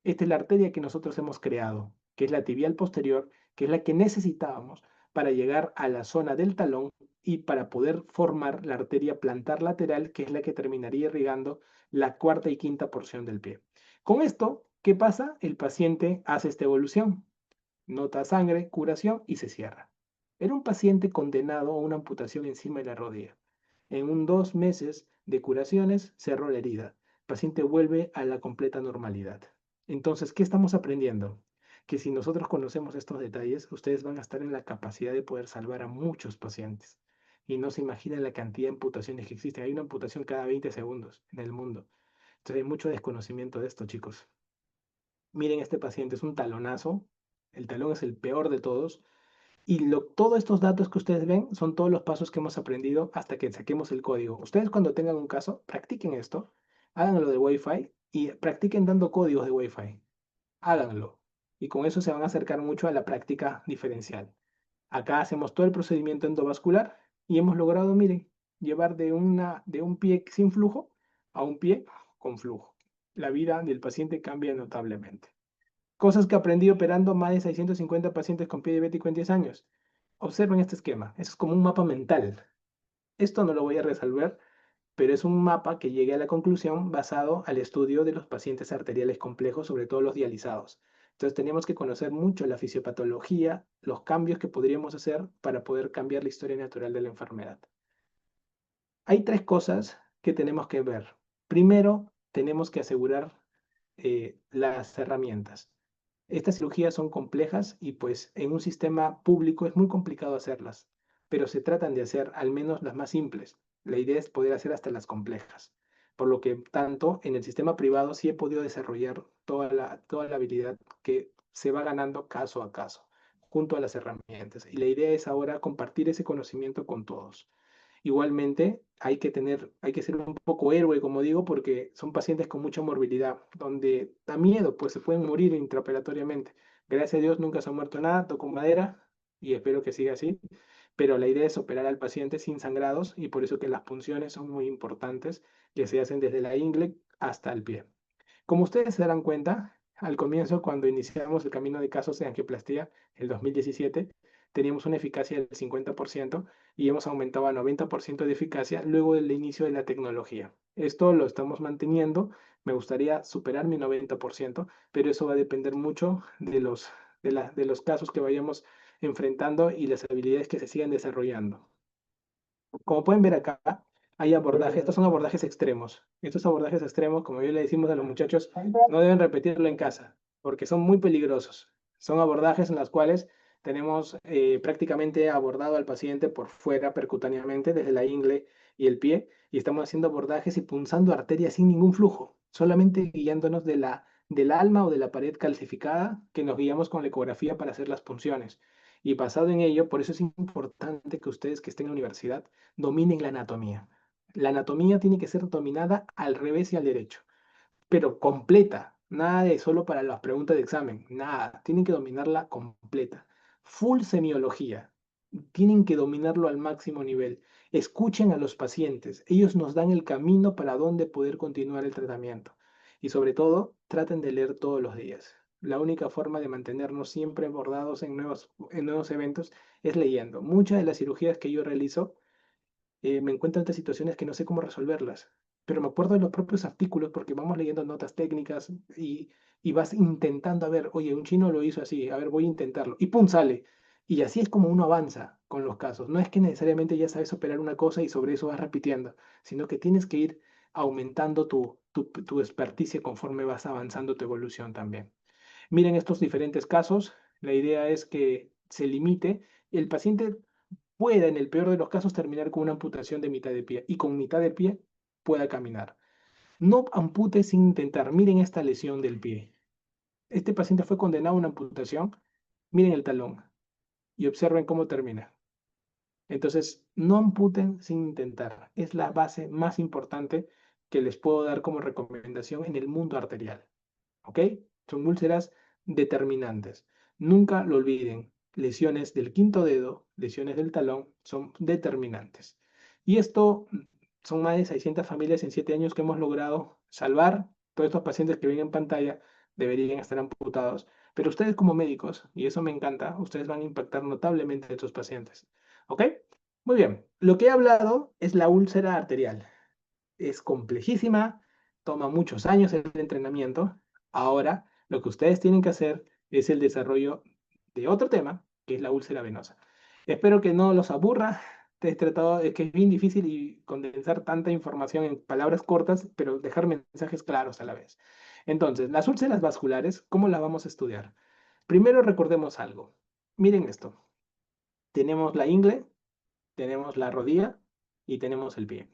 esta es la arteria que nosotros hemos creado, que es la tibial posterior, que es la que necesitábamos para llegar a la zona del talón y para poder formar la arteria plantar lateral, que es la que terminaría irrigando la cuarta y quinta porción del pie. Con esto, ¿qué pasa? El paciente hace esta evolución. Nota sangre, curación y se cierra. Era un paciente condenado a una amputación encima de la rodilla. En 2 meses de curaciones cerró la herida. El paciente vuelve a la completa normalidad. Entonces, ¿qué estamos aprendiendo? Que si nosotros conocemos estos detalles, ustedes van a estar en la capacidad de poder salvar a muchos pacientes. Y no se imaginan la cantidad de amputaciones que existen. Hay una amputación cada 20 segundos en el mundo. Entonces hay mucho desconocimiento de esto, chicos. Miren, este paciente es un talonazo. El talón es el peor de todos. Y todos estos datos que ustedes ven son todos los pasos que hemos aprendido hasta que saquemos el código. Ustedes cuando tengan un caso, practiquen esto, háganlo de Wi-Fi y practiquen dando códigos de Wi-Fi. Háganlo. Y con eso se van a acercar mucho a la práctica diferencial. Acá hacemos todo el procedimiento endovascular y hemos logrado, miren, llevar de un pie sin flujo a un pie con flujo. La vida del paciente cambia notablemente. Cosas que aprendí operando más de 650 pacientes con pie diabético en 10 años. Observen este esquema. Eso es como un mapa mental. Esto no lo voy a resolver pero es un mapa que llegué a la conclusión basado al estudio de los pacientes arteriales complejos, sobre todo los dializados. Entonces teníamos que conocer mucho la fisiopatología, los cambios que podríamos hacer para poder cambiar la historia natural de la enfermedad. Hay tres cosas que tenemos que ver. Primero, tenemos que asegurar las herramientas. Estas cirugías son complejas y pues en un sistema público es muy complicado hacerlas, pero se tratan de hacer al menos las más simples. La idea es poder hacer hasta las complejas. Por lo que tanto en el sistema privado sí he podido desarrollar toda la habilidad que se va ganando caso a caso, junto a las herramientas. Y la idea es ahora compartir ese conocimiento con todos. Igualmente, hay que ser un poco héroe, como digo, porque son pacientes con mucha morbilidad, donde da miedo, pues se pueden morir intraoperatoriamente. Gracias a Dios nunca se ha muerto nada, toco madera y espero que siga así. Pero la idea es operar al paciente sin sangrados y por eso que las punciones son muy importantes, que se hacen desde la ingle hasta el pie. Como ustedes se darán cuenta, al comienzo, cuando iniciamos el camino de casos de angioplastía, el 2017, teníamos una eficacia del 50% y hemos aumentado a 90% de eficacia luego del inicio de la tecnología. Esto lo estamos manteniendo. Me gustaría superar mi 90%, pero eso va a depender mucho de los casos que vayamos enfrentando y las habilidades que se sigan desarrollando. Como pueden ver acá, hay abordajes, estos son abordajes extremos. Estos abordajes extremos, como yo le decimos a los muchachos, no deben repetirlo en casa, porque son muy peligrosos. Son abordajes en los cuales tenemos prácticamente abordado al paciente por fuera percutáneamente, desde la ingle y el pie, y estamos haciendo abordajes y punzando arterias sin ningún flujo, solamente guiándonos del alma o de la pared calcificada que nos guiamos con la ecografía para hacer las punciones. Y basado en ello, por eso es importante que ustedes que estén en la universidad dominen la anatomía. La anatomía tiene que ser dominada al revés y al derecho, pero completa. Nada de solo para las preguntas de examen, nada. Tienen que dominarla completa. Full semiología. Tienen que dominarlo al máximo nivel. Escuchen a los pacientes. Ellos nos dan el camino para dónde poder continuar el tratamiento. Y sobre todo, traten de leer todos los días. La única forma de mantenernos siempre abordados en nuevos eventos es leyendo. Muchas de las cirugías que yo realizo me encuentro ante situaciones que no sé cómo resolverlas, pero me acuerdo de los propios artículos porque vamos leyendo notas técnicas y vas intentando, a ver, oye, un chino lo hizo así, a ver, voy a intentarlo, y ¡pum! Sale. Y así es como uno avanza con los casos. No es que necesariamente ya sabes operar una cosa y sobre eso vas repitiendo, sino que tienes que ir aumentando tu experticia conforme vas avanzando tu evolución también. Miren estos diferentes casos. La idea es que se limite. El paciente pueda, en el peor de los casos, terminar con una amputación de mitad de pie y con mitad de pie pueda caminar. No ampute sin intentar. Miren esta lesión del pie. Este paciente fue condenado a una amputación. Miren el talón y observen cómo termina. Entonces, no amputen sin intentar. Es la base más importante que les puedo dar como recomendación en el mundo arterial. ¿Ok? Son úlceras determinantes. Nunca lo olviden. Lesiones del quinto dedo, lesiones del talón, son determinantes. Y esto son más de 600 familias en 7 años que hemos logrado salvar. Todos estos pacientes que ven en pantalla deberían estar amputados. Pero ustedes como médicos, y eso me encanta, ustedes van a impactar notablemente a estos pacientes. ¿Ok? Muy bien. Lo que he hablado es la úlcera arterial. Es complejísima, toma muchos años el entrenamiento. Ahora, lo que ustedes tienen que hacer es el desarrollo de otro tema, que es la úlcera venosa. Espero que no los aburra. Te he tratado, es que es bien difícil y condensar tanta información en palabras cortas, pero dejar mensajes claros a la vez. Entonces, las úlceras vasculares, ¿cómo las vamos a estudiar? Primero recordemos algo. Miren esto. Tenemos la ingle, tenemos la rodilla y tenemos el pie.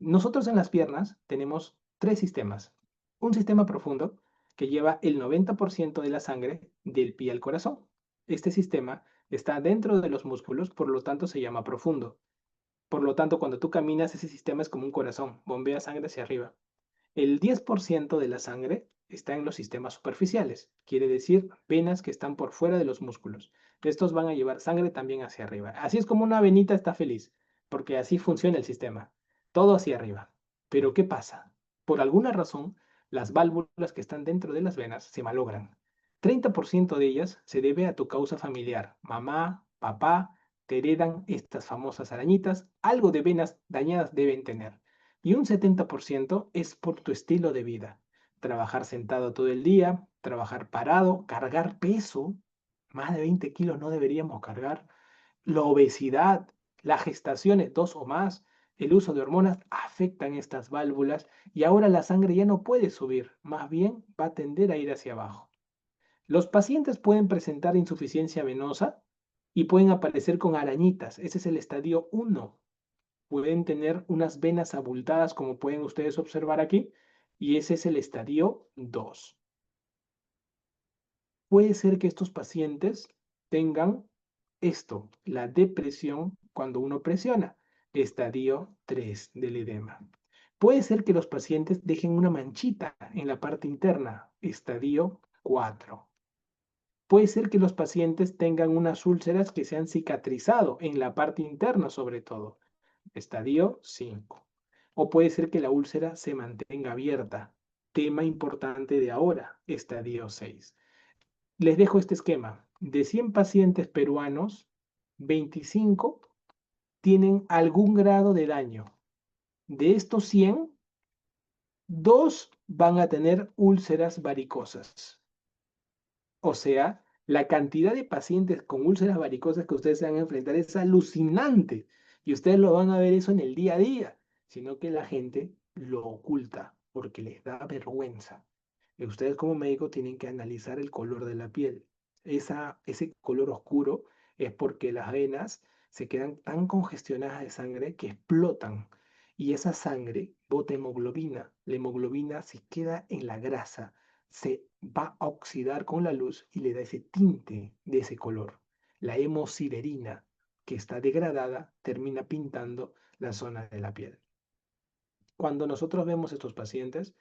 Nosotros en las piernas tenemos tres sistemas. Un sistema profundo que lleva el 90% de la sangre del pie al corazón. Este sistema está dentro de los músculos, por lo tanto se llama profundo. Por lo tanto, cuando tú caminas, ese sistema es como un corazón, bombea sangre hacia arriba. El 10% de la sangre está en los sistemas superficiales, quiere decir venas que están por fuera de los músculos. Estos van a llevar sangre también hacia arriba. Así es como una venita está feliz, porque así funciona el sistema, todo hacia arriba. Pero ¿qué pasa? Por alguna razón, las válvulas que están dentro de las venas se malogran. 30% de ellas se debe a tu causa familiar, mamá, papá, te heredan estas famosas arañitas, algo de venas dañadas deben tener. Y un 70% es por tu estilo de vida. Trabajar sentado todo el día, trabajar parado, cargar peso, más de 20 kilos no deberíamos cargar. La obesidad, las gestaciones, dos o más, el uso de hormonas afectan estas válvulas y ahora la sangre ya no puede subir, más bien va a tender a ir hacia abajo. Los pacientes pueden presentar insuficiencia venosa y pueden aparecer con arañitas. Ese es el estadio 1. Pueden tener unas venas abultadas, como pueden ustedes observar aquí, y ese es el estadio 2. Puede ser que estos pacientes tengan esto, la depresión cuando uno presiona, estadio 3 del edema. Puede ser que los pacientes dejen una manchita en la parte interna, estadio 4. Puede ser que los pacientes tengan unas úlceras que se han cicatrizado en la parte interna sobre todo, estadio 5. O puede ser que la úlcera se mantenga abierta, tema importante de ahora, estadio 6. Les dejo este esquema. De 100 pacientes peruanos, 25 tienen algún grado de daño. De estos 100, 2 van a tener úlceras varicosas. O sea, la cantidad de pacientes con úlceras varicosas que ustedes se van a enfrentar es alucinante. Y ustedes lo van a ver eso en el día a día, sino que la gente lo oculta porque les da vergüenza. Y ustedes como médicos tienen que analizar el color de la piel. Ese color oscuro es porque las venas se quedan tan congestionadas de sangre que explotan. Y esa sangre bota hemoglobina. La hemoglobina se queda en la grasa, se va a oxidar con la luz y le da ese tinte de ese color. La hemosiderina, que está degradada, termina pintando la zona de la piel. Cuando nosotros vemos estos pacientes,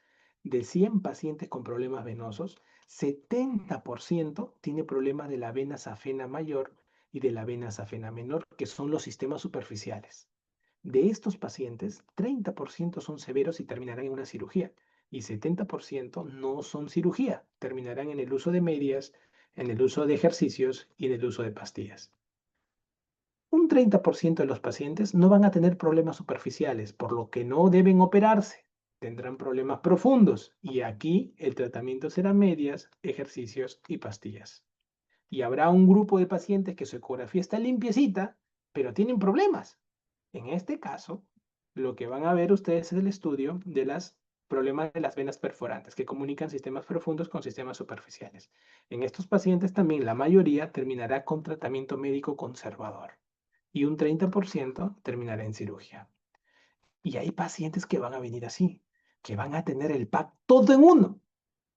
de 100 pacientes con problemas venosos, 70% tiene problemas de la vena safena mayor y de la vena safena menor, que son los sistemas superficiales. De estos pacientes, 30% son severos y terminarán en una cirugía, y 70% no son cirugía, terminarán en el uso de medias, en el uso de ejercicios y en el uso de pastillas. Un 30% de los pacientes no van a tener problemas superficiales, por lo que no deben operarse. Tendrán problemas profundos y aquí el tratamiento será medias, ejercicios y pastillas. Y habrá un grupo de pacientes que su ecografía está limpiecita, pero tienen problemas. En este caso, lo que van a ver ustedes es el estudio de los problemas de las venas perforantes que comunican sistemas profundos con sistemas superficiales. En estos pacientes también la mayoría terminará con tratamiento médico conservador y un 30% terminará en cirugía. Y hay pacientes que van a venir así, que van a tener el pack todo en uno.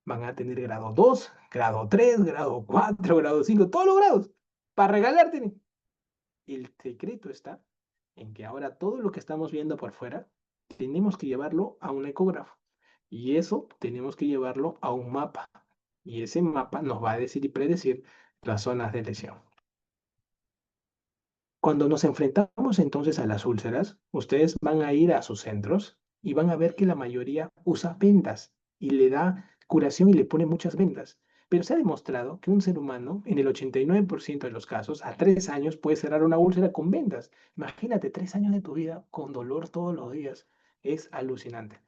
Van a tener grado 2, grado 3, grado 4, grado 5, todos los grados, para regalarte. El secreto está en que ahora todo lo que estamos viendo por fuera, tenemos que llevarlo a un ecógrafo. Y eso tenemos que llevarlo a un mapa. Y ese mapa nos va a decir y predecir las zonas de lesión. Cuando nos enfrentamos entonces a las úlceras, ustedes van a ir a sus centros y van a ver que la mayoría usa vendas y le da curación y le pone muchas vendas. Pero se ha demostrado que un ser humano, en el 89% de los casos, a 3 años puede cerrar una úlcera con vendas. Imagínate, 3 años de tu vida con dolor todos los días. Es alucinante.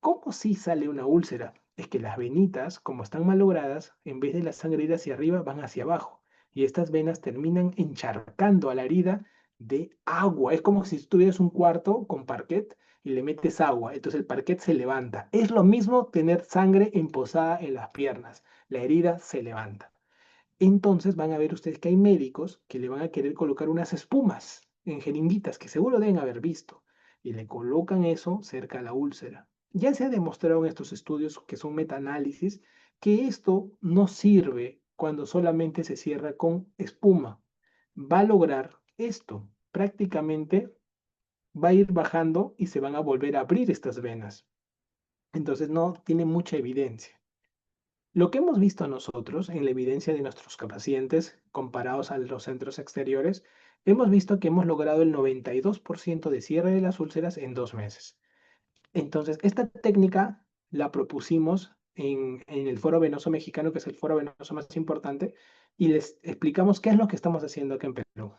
¿Cómo si sale una úlcera? Es que las venitas, como están malogradas, en vez de la sangre ir hacia arriba, van hacia abajo. Y estas venas terminan encharcando a la herida de agua. Es como si tuvieras un cuarto con parquet y le metes agua. Entonces el parquet se levanta. Es lo mismo tener sangre emposada en las piernas. La herida se levanta. Entonces van a ver ustedes que hay médicos que le van a querer colocar unas espumas en jeringuitas que seguro deben haber visto y le colocan eso cerca a la úlcera. Ya se ha demostrado en estos estudios que son metaanálisis que esto no sirve cuando solamente se cierra con espuma. Va a lograr esto. Prácticamente va a ir bajando y se van a volver a abrir estas venas. Entonces no tiene mucha evidencia. Lo que hemos visto nosotros en la evidencia de nuestros pacientes comparados a los centros exteriores, hemos visto que hemos logrado el 92% de cierre de las úlceras en 2 meses. Entonces, esta técnica la propusimos en el Foro Venoso Mexicano, que es el foro venoso más importante, y les explicamos qué es lo que estamos haciendo aquí en Perú.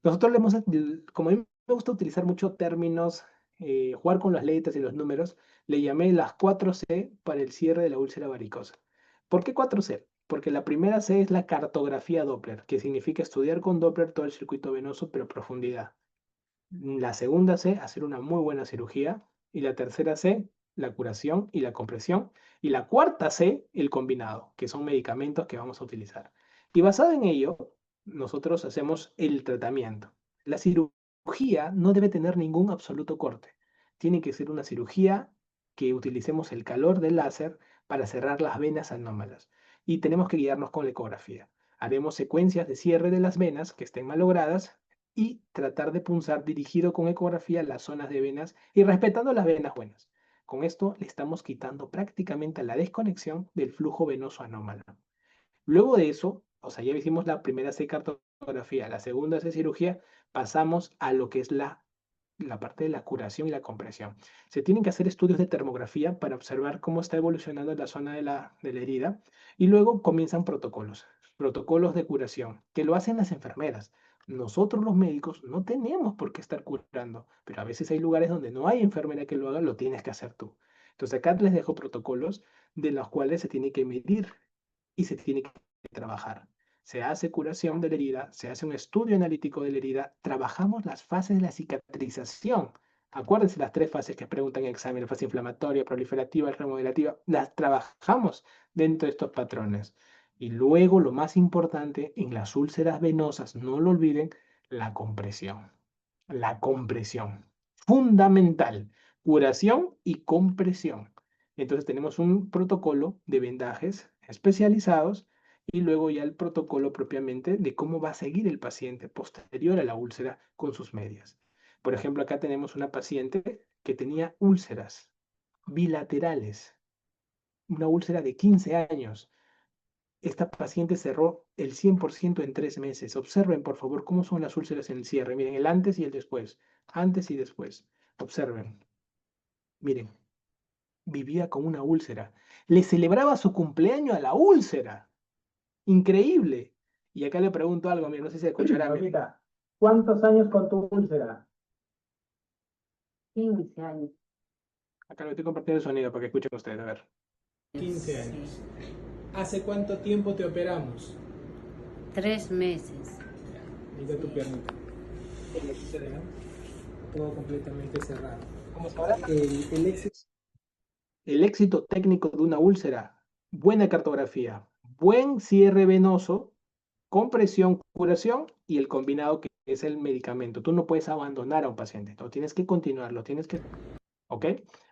Nosotros como a mí me gusta utilizar mucho términos, jugar con las letras y los números, le llamé las 4C para el cierre de la úlcera varicosa. ¿Por qué 4C? Porque la primera C es la cartografía Doppler, que significa estudiar con Doppler todo el circuito venoso, pero a profundidad. La segunda C, hacer una muy buena cirugía. Y la tercera C, la curación y la compresión. Y la cuarta C, el combinado, que son medicamentos que vamos a utilizar. Y basado en ello, nosotros hacemos el tratamiento. La cirugía no debe tener ningún absoluto corte. Tiene que ser una cirugía que utilicemos el calor del láser para cerrar las venas anómalas. Y tenemos que guiarnos con la ecografía. Haremos secuencias de cierre de las venas que estén malogradas y tratar de punzar dirigido con ecografía las zonas de venas y respetando las venas buenas. Con esto le estamos quitando prácticamente la desconexión del flujo venoso anómalo. Luego de eso, o sea, ya hicimos la primera C cartografía, la segunda C cirugía, pasamos a lo que es la parte de la curación y la compresión. Se tienen que hacer estudios de termografía para observar cómo está evolucionando la zona de la herida y luego comienzan protocolos de curación, que lo hacen las enfermeras. Nosotros los médicos no tenemos por qué estar curando, pero a veces hay lugares donde no hay enfermera que lo haga, lo tienes que hacer tú. Entonces acá les dejo protocolos de los cuales se tiene que medir y se tiene que trabajar. Se hace curación de la herida, se hace un estudio analítico de la herida, trabajamos las fases de la cicatrización. Acuérdense las tres fases que preguntan en examen, la fase inflamatoria, proliferativa y remodelativa, las trabajamos dentro de estos patrones. Y luego, lo más importante, en las úlceras venosas, no lo olviden, la compresión. La compresión. Fundamental. Curación y compresión. Entonces tenemos un protocolo de vendajes especializados y luego ya el protocolo propiamente de cómo va a seguir el paciente posterior a la úlcera con sus medias. Por ejemplo, acá tenemos una paciente que tenía úlceras bilaterales, una úlcera de 15 años. Esta paciente cerró el 100% en 3 meses. Observen, por favor, cómo son las úlceras en el cierre. Miren, el antes y el después. Antes y después. Observen. Miren, vivía con una úlcera. Le celebraba su cumpleaños a la úlcera. Increíble. Y acá le pregunto algo, mira, no sé si se escuchará. Paulita, ¿cuántos años con tu úlcera? 15 años. Acá le estoy compartiendo el sonido para que escuchen ustedes, a ver. 15 años. ¿Hace cuánto tiempo te operamos? 3 meses. Mira tu piernita. Todo completamente cerrado. ¿Cómo está ahora? El éxito. El éxito técnico de una úlcera, buena cartografía, buen cierre venoso, compresión, curación y el combinado que es el medicamento. Tú no puedes abandonar a un paciente, no tienes que continuarlo, tienes que... ¿Ok?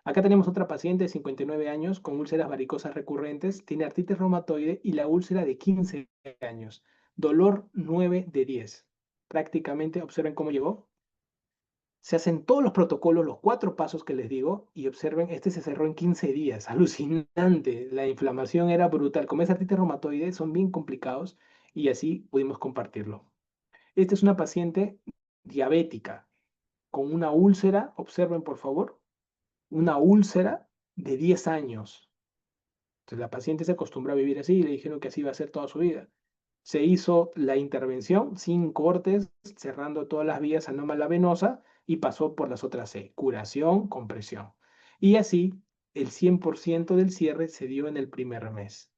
Acá tenemos otra paciente de 59 años con úlceras varicosas recurrentes, tiene artritis reumatoide y la úlcera de 15 años. Dolor 9 de 10. Prácticamente, observen cómo llegó. Se hacen todos los protocolos, los 4 pasos que les digo, y observen, este se cerró en 15 días. Alucinante. La inflamación era brutal. Como es artritis reumatoide, son bien complicados y así pudimos compartirlo. Esta es una paciente diabética con una úlcera, observen por favor, una úlcera de 10 años. Entonces la paciente se acostumbró a vivir así y le dijeron que así iba a ser toda su vida. Se hizo la intervención sin cortes, cerrando todas las vías anómala venosa y pasó por las otras C, curación, compresión. Y así el 100% del cierre se dio en el primer mes.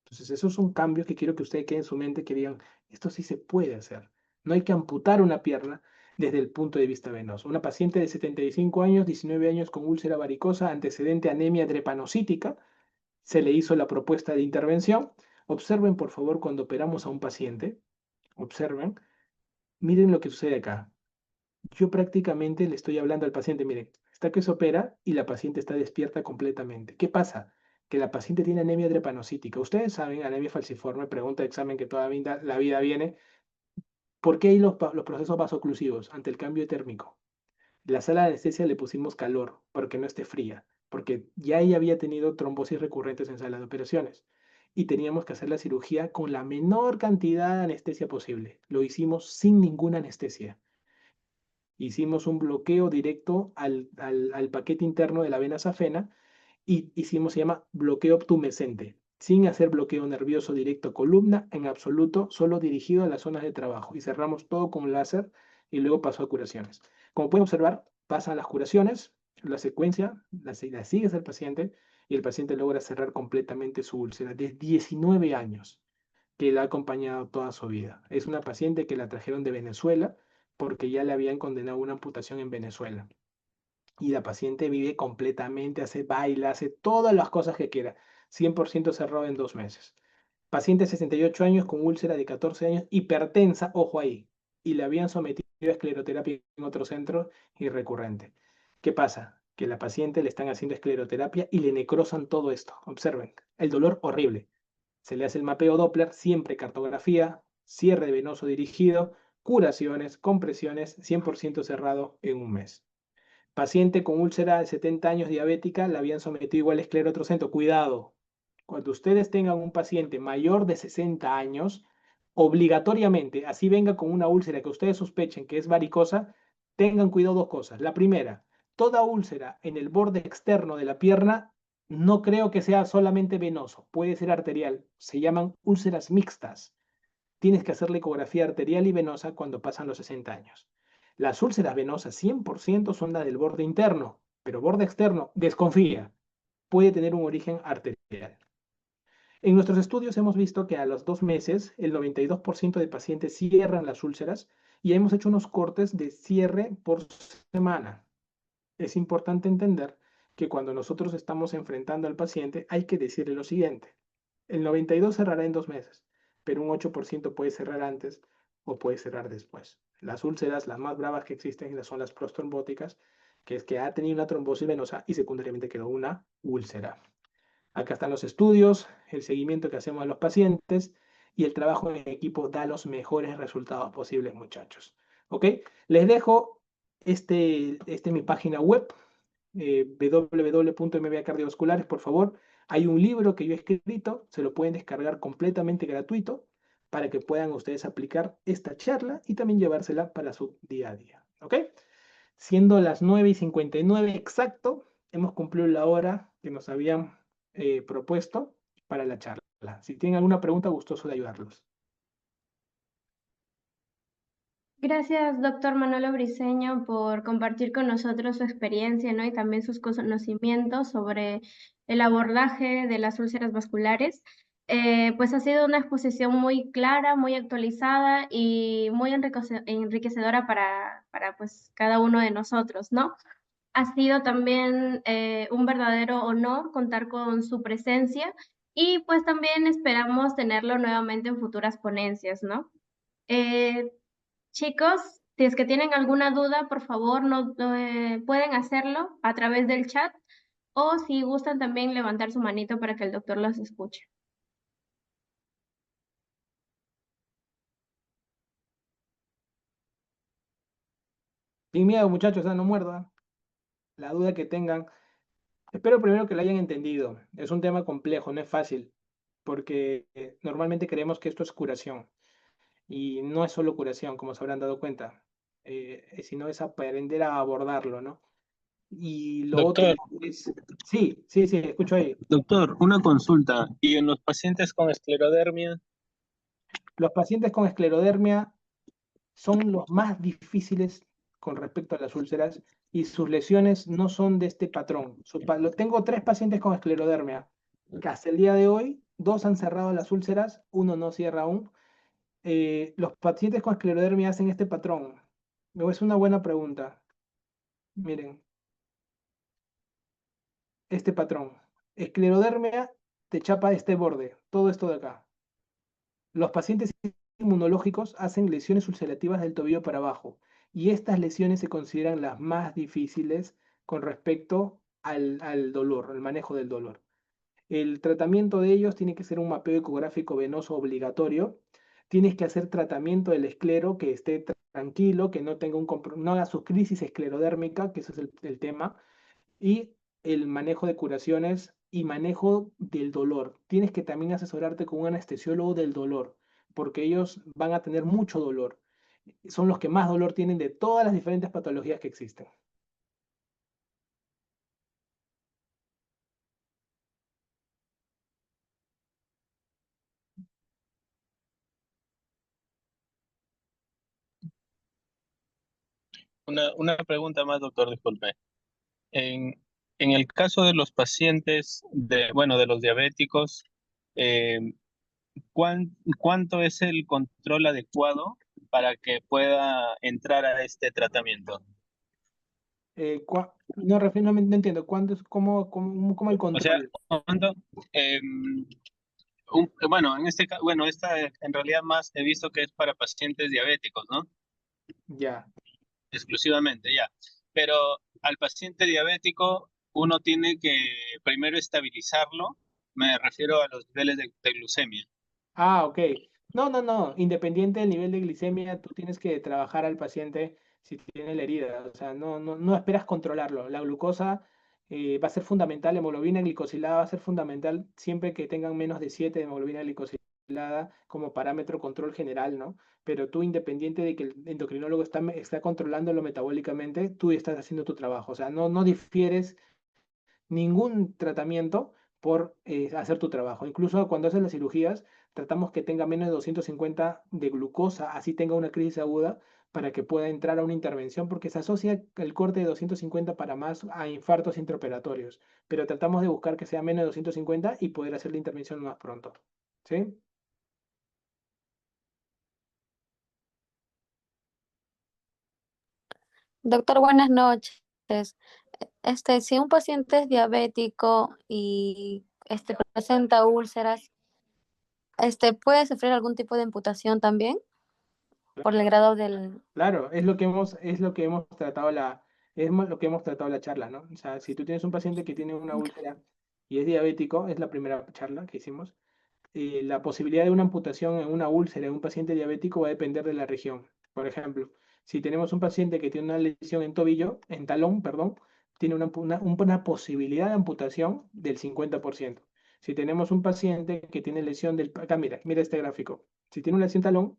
Entonces esos son cambios que quiero que ustedes queden en su mente, que digan, esto sí se puede hacer. No hay que amputar una pierna desde el punto de vista venoso. Una paciente de 75 años, 19 años con úlcera varicosa, antecedente anemia drepanocítica, se le hizo la propuesta de intervención. Observen, por favor, cuando operamos a un paciente, observen, miren lo que sucede acá. Yo prácticamente le estoy hablando al paciente, miren, está que se opera y la paciente está despierta completamente. ¿Qué pasa? Que la paciente tiene anemia drepanocítica. Ustedes saben, anemia falciforme, pregunta de examen que toda la vida viene. ¿Por qué hay los procesos vasoclusivos ante el cambio térmico? La sala de anestesia le pusimos calor porque no esté fría, porque ya ella había tenido trombosis recurrentes en sala de operaciones y teníamos que hacer la cirugía con la menor cantidad de anestesia posible. Lo hicimos sin ninguna anestesia. Hicimos un bloqueo directo al paquete interno de la vena safena y hicimos, se llama bloqueo tumescente. sin hacer bloqueo nervioso directo a columna, en absoluto, solo dirigido a las zonas de trabajo. Y cerramos todo con láser y luego pasó a curaciones. Como pueden observar, pasan las curaciones, la secuencia, la sigues al paciente y el paciente logra cerrar completamente su úlcera de 19 años, que la ha acompañado toda su vida. Es una paciente que la trajeron de Venezuela porque ya le habían condenado una amputación en Venezuela. Y la paciente vive completamente, hace baile, hace todas las cosas que quiera. 100% cerrado en 2 meses. Paciente de 68 años con úlcera de 14 años, hipertensa, ojo ahí. Y le habían sometido a escleroterapia en otro centro y recurrente. ¿Qué pasa? Que la paciente le están haciendo escleroterapia y le necrosan todo esto. Observen, el dolor horrible. Se le hace el mapeo Doppler, siempre cartografía, cierre venoso dirigido, curaciones, compresiones, 100% cerrado en 1 mes. Paciente con úlcera de 70 años diabética, la habían sometido igual a esclerotrocento. Cuidado, cuando ustedes tengan un paciente mayor de 60 años, obligatoriamente, así venga con una úlcera que ustedes sospechen que es varicosa, tengan cuidado dos cosas. La primera, toda úlcera en el borde externo de la pierna, no creo que sea solamente venoso, puede ser arterial. Se llaman úlceras mixtas. Tienes que hacer la ecografía arterial y venosa cuando pasan los 60 años. Las úlceras venosas 100% son las del borde interno, pero borde externo, desconfía, puede tener un origen arterial. En nuestros estudios hemos visto que a los 2 meses el 92% de pacientes cierran las úlceras y hemos hecho unos cortes de cierre por semana. Es importante entender que cuando nosotros estamos enfrentando al paciente hay que decirle lo siguiente. El 92 cerrará en 2 meses, pero un 8% puede cerrar antes o puede cerrar después. Las úlceras, las más bravas que existen, son las prostrombóticas, que es que ha tenido una trombosis venosa y secundariamente quedó una úlcera. Acá están los estudios, el seguimiento que hacemos a los pacientes y el trabajo en equipo da los mejores resultados posibles, muchachos. ¿Ok? Les dejo mi página web, www.mbacardiovasculares, por favor. Hay un libro que yo he escrito, se lo pueden descargar completamente gratuito para que puedan ustedes aplicar esta charla y también llevársela para su día a día. ¿Ok? Siendo las 9:59 exacto, hemos cumplido la hora que nos habían propuesto para la charla. Si tienen alguna pregunta, gustoso de ayudarlos. Gracias, doctor Manolo Briceño, por compartir con nosotros su experiencia, ¿no? Y también sus conocimientos sobre el abordaje de las úlceras vasculares. Pues ha sido una exposición muy clara, muy actualizada y muy enriquecedora para pues, cada uno de nosotros, ¿no? Ha sido también un verdadero honor contar con su presencia y pues también esperamos tenerlo nuevamente en futuras ponencias, ¿no? Eh, Chicos, si es que tienen alguna duda, por favor, pueden hacerlo a través del chat o si gustan también levantar su manito para que el doctor los escuche. Sin miedo, muchachos, no muerdan. La duda que tengan. Espero primero que la hayan entendido. Es un tema complejo, no es fácil, porque normalmente creemos que esto es curación. Y no es solo curación, como se habrán dado cuenta, sino es aprender a abordarlo, ¿no? Y lo otro Doctor, es, sí, sí, sí, escucho ahí. doctor, una consulta. ¿Y en los pacientes con esclerodermia? Los pacientes con esclerodermia son los más difíciles con respecto a las úlceras y sus lesiones no son de este patrón. Tengo 3 pacientes con esclerodermia, que hasta el día de hoy, 2 han cerrado las úlceras, uno no cierra aún. Los pacientes con esclerodermia hacen este patrón. Es una buena pregunta. Miren, este patrón. Esclerodermia te chapa este borde, todo esto de acá. Los pacientes inmunológicos hacen lesiones ulcerativas del tobillo para abajo y estas lesiones se consideran las más difíciles con respecto al dolor, al manejo del dolor. El tratamiento de ellos tiene que ser un mapeo ecográfico venoso obligatorio. Tienes que hacer tratamiento del esclero que esté tranquilo, que no tenga no haga su crisis esclerodérmica, que ese es el tema, y el manejo de curaciones y manejo del dolor. Tienes que también asesorarte con un anestesiólogo del dolor, porque ellos van a tener mucho dolor. Son los que más dolor tienen de todas las diferentes patologías que existen. Una pregunta más, doctor, disculpe. En, en el caso de los pacientes, bueno, de los diabéticos, eh, ¿cuánto es el control adecuado para que pueda entrar a este tratamiento? No, no entiendo. ¿Cuándo es, cómo el O sea, control? ¿cuánto? eh, bueno, en este caso, bueno, esta en realidad más he visto que es para pacientes diabéticos, ¿no? Ya. Exclusivamente, ya. Pero al paciente diabético uno tiene que primero estabilizarlo, me refiero a los niveles de glucemia. Ah, ok. No, no, no. Independiente del nivel de glicemia, tú tienes que trabajar al paciente si tiene la herida. O sea, no esperas controlarlo. La glucosa va a ser fundamental, la hemoglobina glicosilada va a ser fundamental siempre que tengan menos de 7 de hemoglobina glicosilada como parámetro control general, ¿no? Pero tú, independiente de que el endocrinólogo está controlándolo metabólicamente, tú estás haciendo tu trabajo. O sea, no difieres ningún tratamiento por hacer tu trabajo. Incluso cuando haces las cirugías, tratamos que tenga menos de 250 de glucosa, así tenga una crisis aguda, para que pueda entrar a una intervención, porque se asocia el corte de 250 para más a infartos intraoperatorios. Pero tratamos de buscar que sea menos de 250 y poder hacer la intervención más pronto. ¿Sí? Doctor, buenas noches. Si un paciente es diabético y presenta úlceras, ¿puede sufrir algún tipo de amputación también por el grado del... Claro, es lo que hemos tratado lo que hemos tratado la charla, ¿no? O sea, si tú tienes un paciente que tiene una úlcera y es diabético, es la primera charla que hicimos, la posibilidad de una amputación en una úlcera en un paciente diabético va a depender de la región. Por ejemplo, si tenemos un paciente que tiene una lesión en tobillo, en talón, perdón, tiene una posibilidad de amputación del 50%. Si tenemos un paciente que tiene lesión acá mira este gráfico. Si tiene una lesión talón,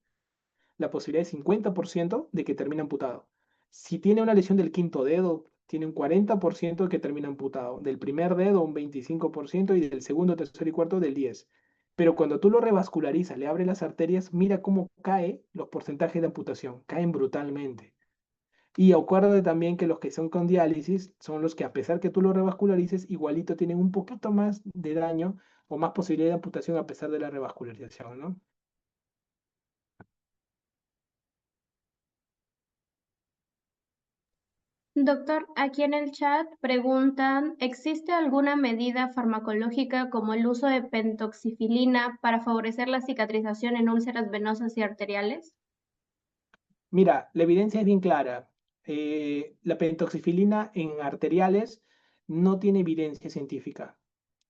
la posibilidad es 50% de que termine amputado. Si tiene una lesión del quinto dedo, tiene un 40% de que termina amputado. Del primer dedo un 25% y del segundo, tercer y cuarto del 10%. Pero cuando tú lo revascularizas, le abres las arterias, mira cómo caen los porcentajes de amputación. Caen brutalmente. Y acuérdate también que los que son con diálisis son los que, a pesar que tú lo revascularices, igualito tienen un poquito más de daño o más posibilidad de amputación a pesar de la revascularización, ¿no? Doctor, aquí en el chat preguntan, ¿existe alguna medida farmacológica como el uso de pentoxifilina para favorecer la cicatrización en úlceras venosas y arteriales? Mira, la evidencia es bien clara. La pentoxifilina en arteriales no tiene evidencia científica.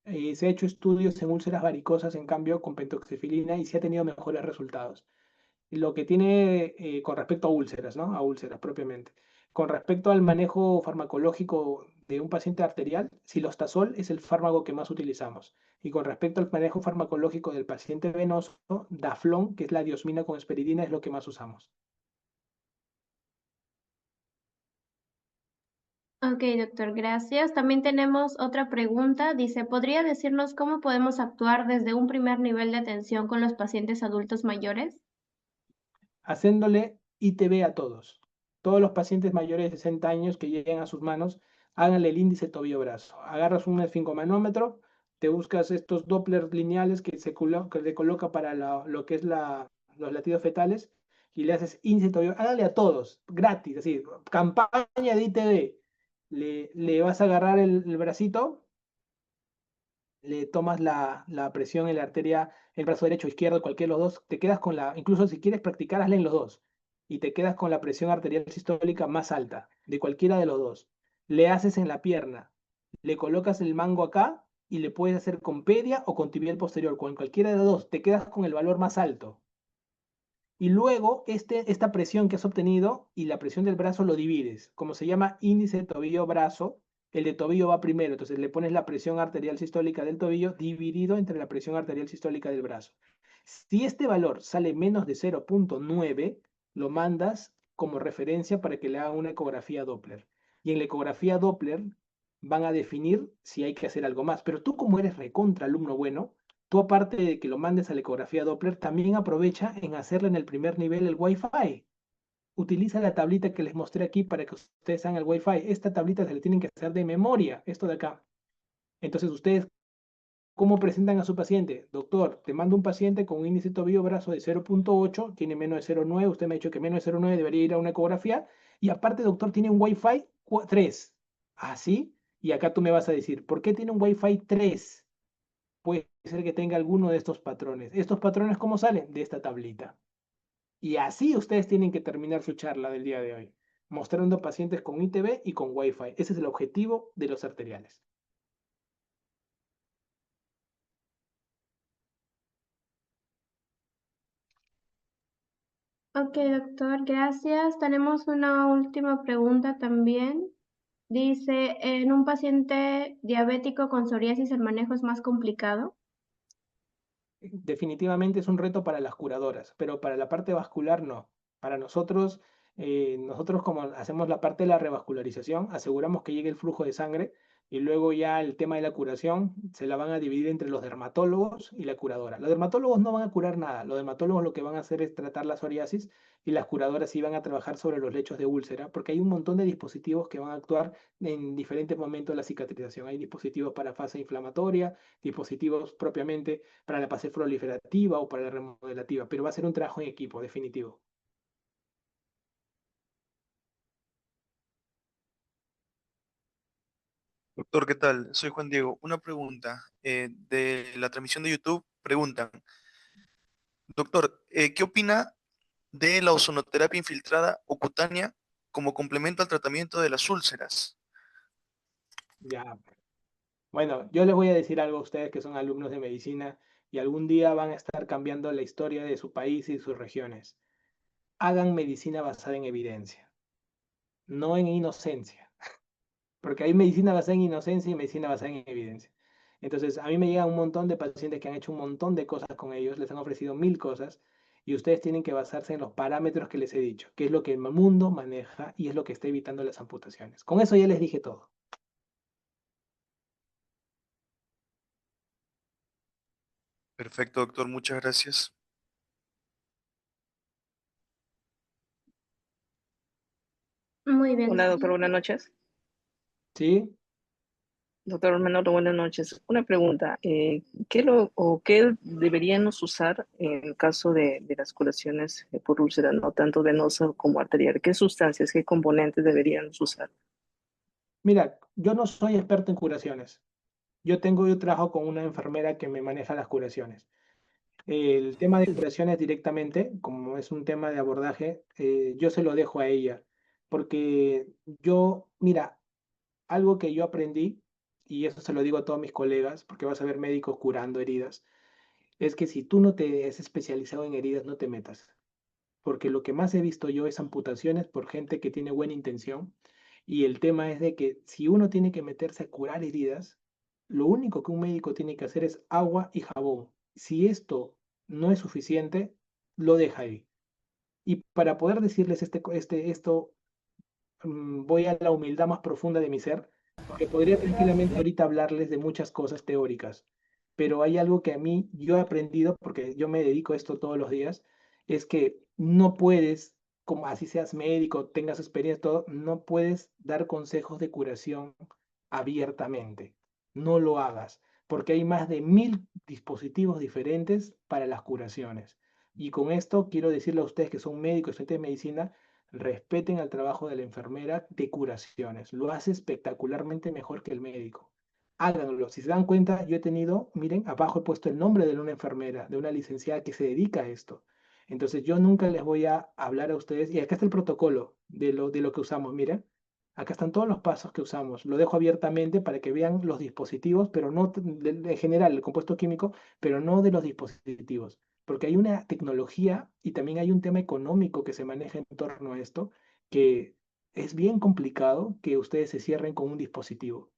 Se ha hecho estudios en úlceras varicosas, en cambio, con pentoxifilina y se ha tenido mejores resultados. Lo que tiene con respecto a úlceras, ¿no? A úlceras propiamente. Con respecto al manejo farmacológico de un paciente arterial, silostazol es el fármaco que más utilizamos. Y con respecto al manejo farmacológico del paciente venoso, Daflón, que es la diosmina con esperidina, es lo que más usamos. Ok, doctor, gracias. También tenemos otra pregunta. Dice, ¿podría decirnos cómo podemos actuar desde un primer nivel de atención con los pacientes adultos mayores? Haciéndole ITB a todos. Todos los pacientes mayores de 60 años que lleguen a sus manos, háganle el índice tobillo-brazo. Agarras un esfingomanómetro, te buscas estos Doppler lineales que se coloca para lo que es los latidos fetales y le haces índice tobillo. Háganle a todos, gratis, así, campaña de ITB. Le vas a agarrar el bracito, le tomas la presión en la arteria, el brazo derecho o izquierdo, cualquiera de los dos, te quedas con incluso si quieres practicar, hazla en los dos, y te quedas con la presión arterial sistólica más alta, de cualquiera de los dos. Le haces en la pierna, le colocas el mango acá y le puedes hacer con pedia o con tibial posterior, con cualquiera de los dos, te quedas con el valor más alto. Y luego esta presión que has obtenido y la presión del brazo lo divides. Como se llama índice tobillo-brazo, el de tobillo va primero. Entonces le pones la presión arterial sistólica del tobillo dividido entre la presión arterial sistólica del brazo. Si este valor sale menos de 0,9, lo mandas como referencia para que le hagan una ecografía Doppler. Y en la ecografía Doppler van a definir si hay que hacer algo más. Pero tú, como eres recontra alumno bueno, tú, aparte de que lo mandes a la ecografía Doppler, también aprovecha en hacerle en el primer nivel el Wi-Fi. utiliza la tablita que les mostré aquí para que ustedes hagan el Wi-Fi. Esta tablita se le tienen que hacer de memoria, esto de acá. Entonces ustedes, ¿cómo presentan a su paciente? Doctor, te mando un paciente con un índice tobillo-brazo de 0.8, tiene menos de 0.9, usted me ha dicho que menos de 0.9 debería ir a una ecografía, y aparte, doctor, tiene un Wi-Fi 3. ¿Así? Y acá tú me vas a decir, ¿por qué tiene un Wi-Fi 3? Puede ser que tenga alguno de estos patrones. ¿Estos patrones cómo salen? De esta tablita. Y así ustedes tienen que terminar su charla del día de hoy, mostrando pacientes con ITB y con Wi-Fi. Ese es el objetivo de los arteriales. Ok, doctor, gracias. Tenemos una última pregunta también. Dice, ¿en un paciente diabético con psoriasis el manejo es más complicado? Definitivamente es un reto para las curadoras, pero para la parte vascular no. Para nosotros, nosotros como hacemos la parte de la revascularización, aseguramos que llegue el flujo de sangre y luego ya el tema de la curación se la van a dividir entre los dermatólogos y la curadora. Los dermatólogos no van a curar nada, los dermatólogos lo que van a hacer es tratar la psoriasis y las curadoras sí van a trabajar sobre los lechos de úlcera, porque hay un montón de dispositivos que van a actuar en diferentes momentos de la cicatrización. Hay dispositivos para fase inflamatoria, dispositivos propiamente para la fase proliferativa o para la remodelativa, pero va a ser un trabajo en equipo, definitivo. Doctor, ¿qué tal? Soy Juan Diego. Una pregunta. De la transmisión de YouTube preguntan, doctor, ¿qué opina de la ozonoterapia infiltrada o cutánea como complemento al tratamiento de las úlceras? Ya. Bueno, yo les voy a decir algo a ustedes que son alumnos de medicina y algún día van a estar cambiando la historia de su país y de sus regiones. Hagan medicina basada en evidencia, no en inocencia. Porque hay medicina basada en inocencia y medicina basada en evidencia. Entonces, a mí me llegan un montón de pacientes que han hecho un montón de cosas con ellos, les han ofrecido 1000 cosas, y ustedes tienen que basarse en los parámetros que les he dicho, que es lo que el mundo maneja y es lo que está evitando las amputaciones. Con eso ya les dije todo. Perfecto, doctor, muchas gracias. Muy bien. Hola, doctor, buenas noches. ¿Sí? Doctor Menor, buenas noches. Una pregunta, ¿qué deberíamos usar en el caso de las curaciones por úlcera, no tanto venosa como arterial? ¿Qué sustancias, qué componentes deberíamos usar? Mira, yo no soy experto en curaciones. Yo trabajo con una enfermera que me maneja las curaciones. El tema de curaciones directamente, como es un tema de abordaje, yo se lo dejo a ella, porque mira, algo que yo aprendí, y eso se lo digo a todos mis colegas, porque vas a ver médicos curando heridas, es que si tú no te has especializado en heridas, no te metas, porque lo que más he visto yo es amputaciones por gente que tiene buena intención, y el tema es de que si uno tiene que meterse a curar heridas, lo único que un médico tiene que hacer es agua y jabón. Si esto no es suficiente, lo deja ahí. Y para poder decirles esto, voy a la humildad más profunda de mi ser, porque podría tranquilamente ahorita hablarles de muchas cosas teóricas, pero hay algo que a mí yo he aprendido, porque yo me dedico a esto todos los días, es que no puedes, como así seas médico, tengas experiencia, todo, no puedes dar consejos de curación abiertamente. No lo hagas, porque hay más de 1000 dispositivos diferentes para las curaciones. Y con esto quiero decirle a ustedes que son médicos, estudiantes de medicina, respeten al trabajo de la enfermera de curaciones. Lo hace espectacularmente mejor que el médico. Háganlo. Si se dan cuenta, yo he tenido, miren, abajo he puesto el nombre de una enfermera, de una licenciada que se dedica a esto. Entonces yo nunca les voy a hablar a ustedes, y acá está el protocolo de lo que usamos, miren. Acá están todos los pasos que usamos. Lo dejo abiertamente para que vean los dispositivos, pero no en general, el compuesto químico, pero no de los dispositivos, porque hay una tecnología y también hay un tema económico que se maneja en torno a esto, que es bien complicado que ustedes se cierren con un dispositivo.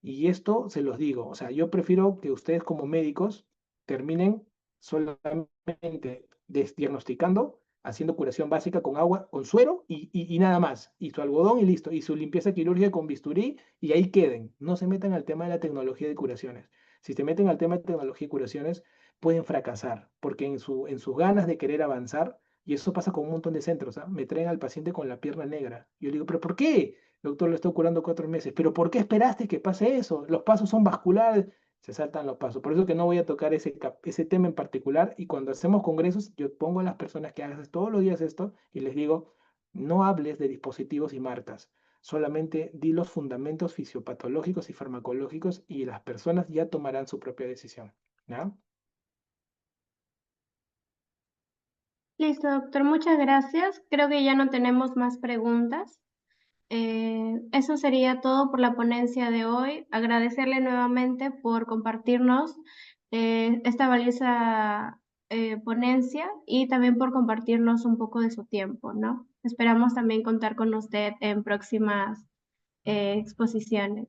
Y esto se los digo, o sea, yo prefiero que ustedes como médicos terminen solamente diagnosticando, haciendo curación básica con agua, con suero y nada más, y su algodón y listo, y su limpieza quirúrgica con bisturí y ahí queden. No se metan al tema de la tecnología de curaciones. Si se meten al tema de tecnología y curaciones, pueden fracasar, porque en sus ganas de querer avanzar, Y eso pasa con un montón de centros, ¿ah? Me traen al paciente con la pierna negra. Yo le digo, ¿pero por qué? El doctor lo está curando 4 meses. ¿Pero por qué esperaste que pase eso? Los pasos son vasculares. Se saltan los pasos. Por eso que no voy a tocar ese tema en particular. Y cuando hacemos congresos, yo pongo a las personas que hagan todos los días esto y les digo, no hables de dispositivos y marcas. Solamente di los fundamentos fisiopatológicos y farmacológicos y las personas ya tomarán su propia decisión. ¿Ya? Listo, doctor, muchas gracias. Creo que ya no tenemos más preguntas. Eso sería todo por la ponencia de hoy. Agradecerle nuevamente por compartirnos esta valiosa ponencia y también por compartirnos un poco de su tiempo, ¿no? Esperamos también contar con usted en próximas exposiciones.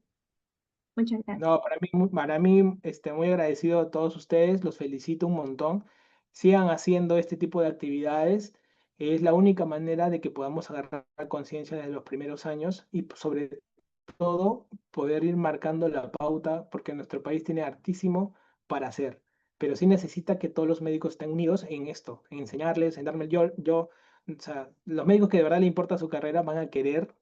Muchas gracias. No, para mí, muy agradecido a todos ustedes, los felicito un montón. Sigan haciendo este tipo de actividades. Es la única manera de que podamos agarrar conciencia desde los primeros años y sobre todo poder ir marcando la pauta, porque nuestro país tiene hartísimo para hacer, pero sí necesita que todos los médicos estén unidos en esto, en enseñarles, en darme o sea, los médicos que de verdad le importa su carrera van a querer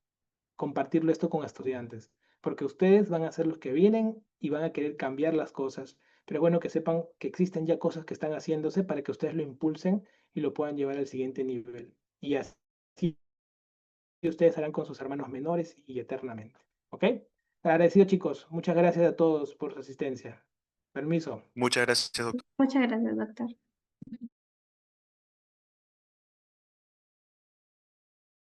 compartirlo esto con estudiantes, porque ustedes van a ser los que vienen y van a querer cambiar las cosas, pero es bueno que sepan que existen ya cosas que están haciéndose para que ustedes lo impulsen y lo puedan llevar al siguiente nivel. Y así ustedes harán con sus hermanos menores y eternamente. ¿Ok? Agradecido, chicos. Muchas gracias a todos por su asistencia. Permiso. Muchas gracias, doctor. Muchas gracias, doctor.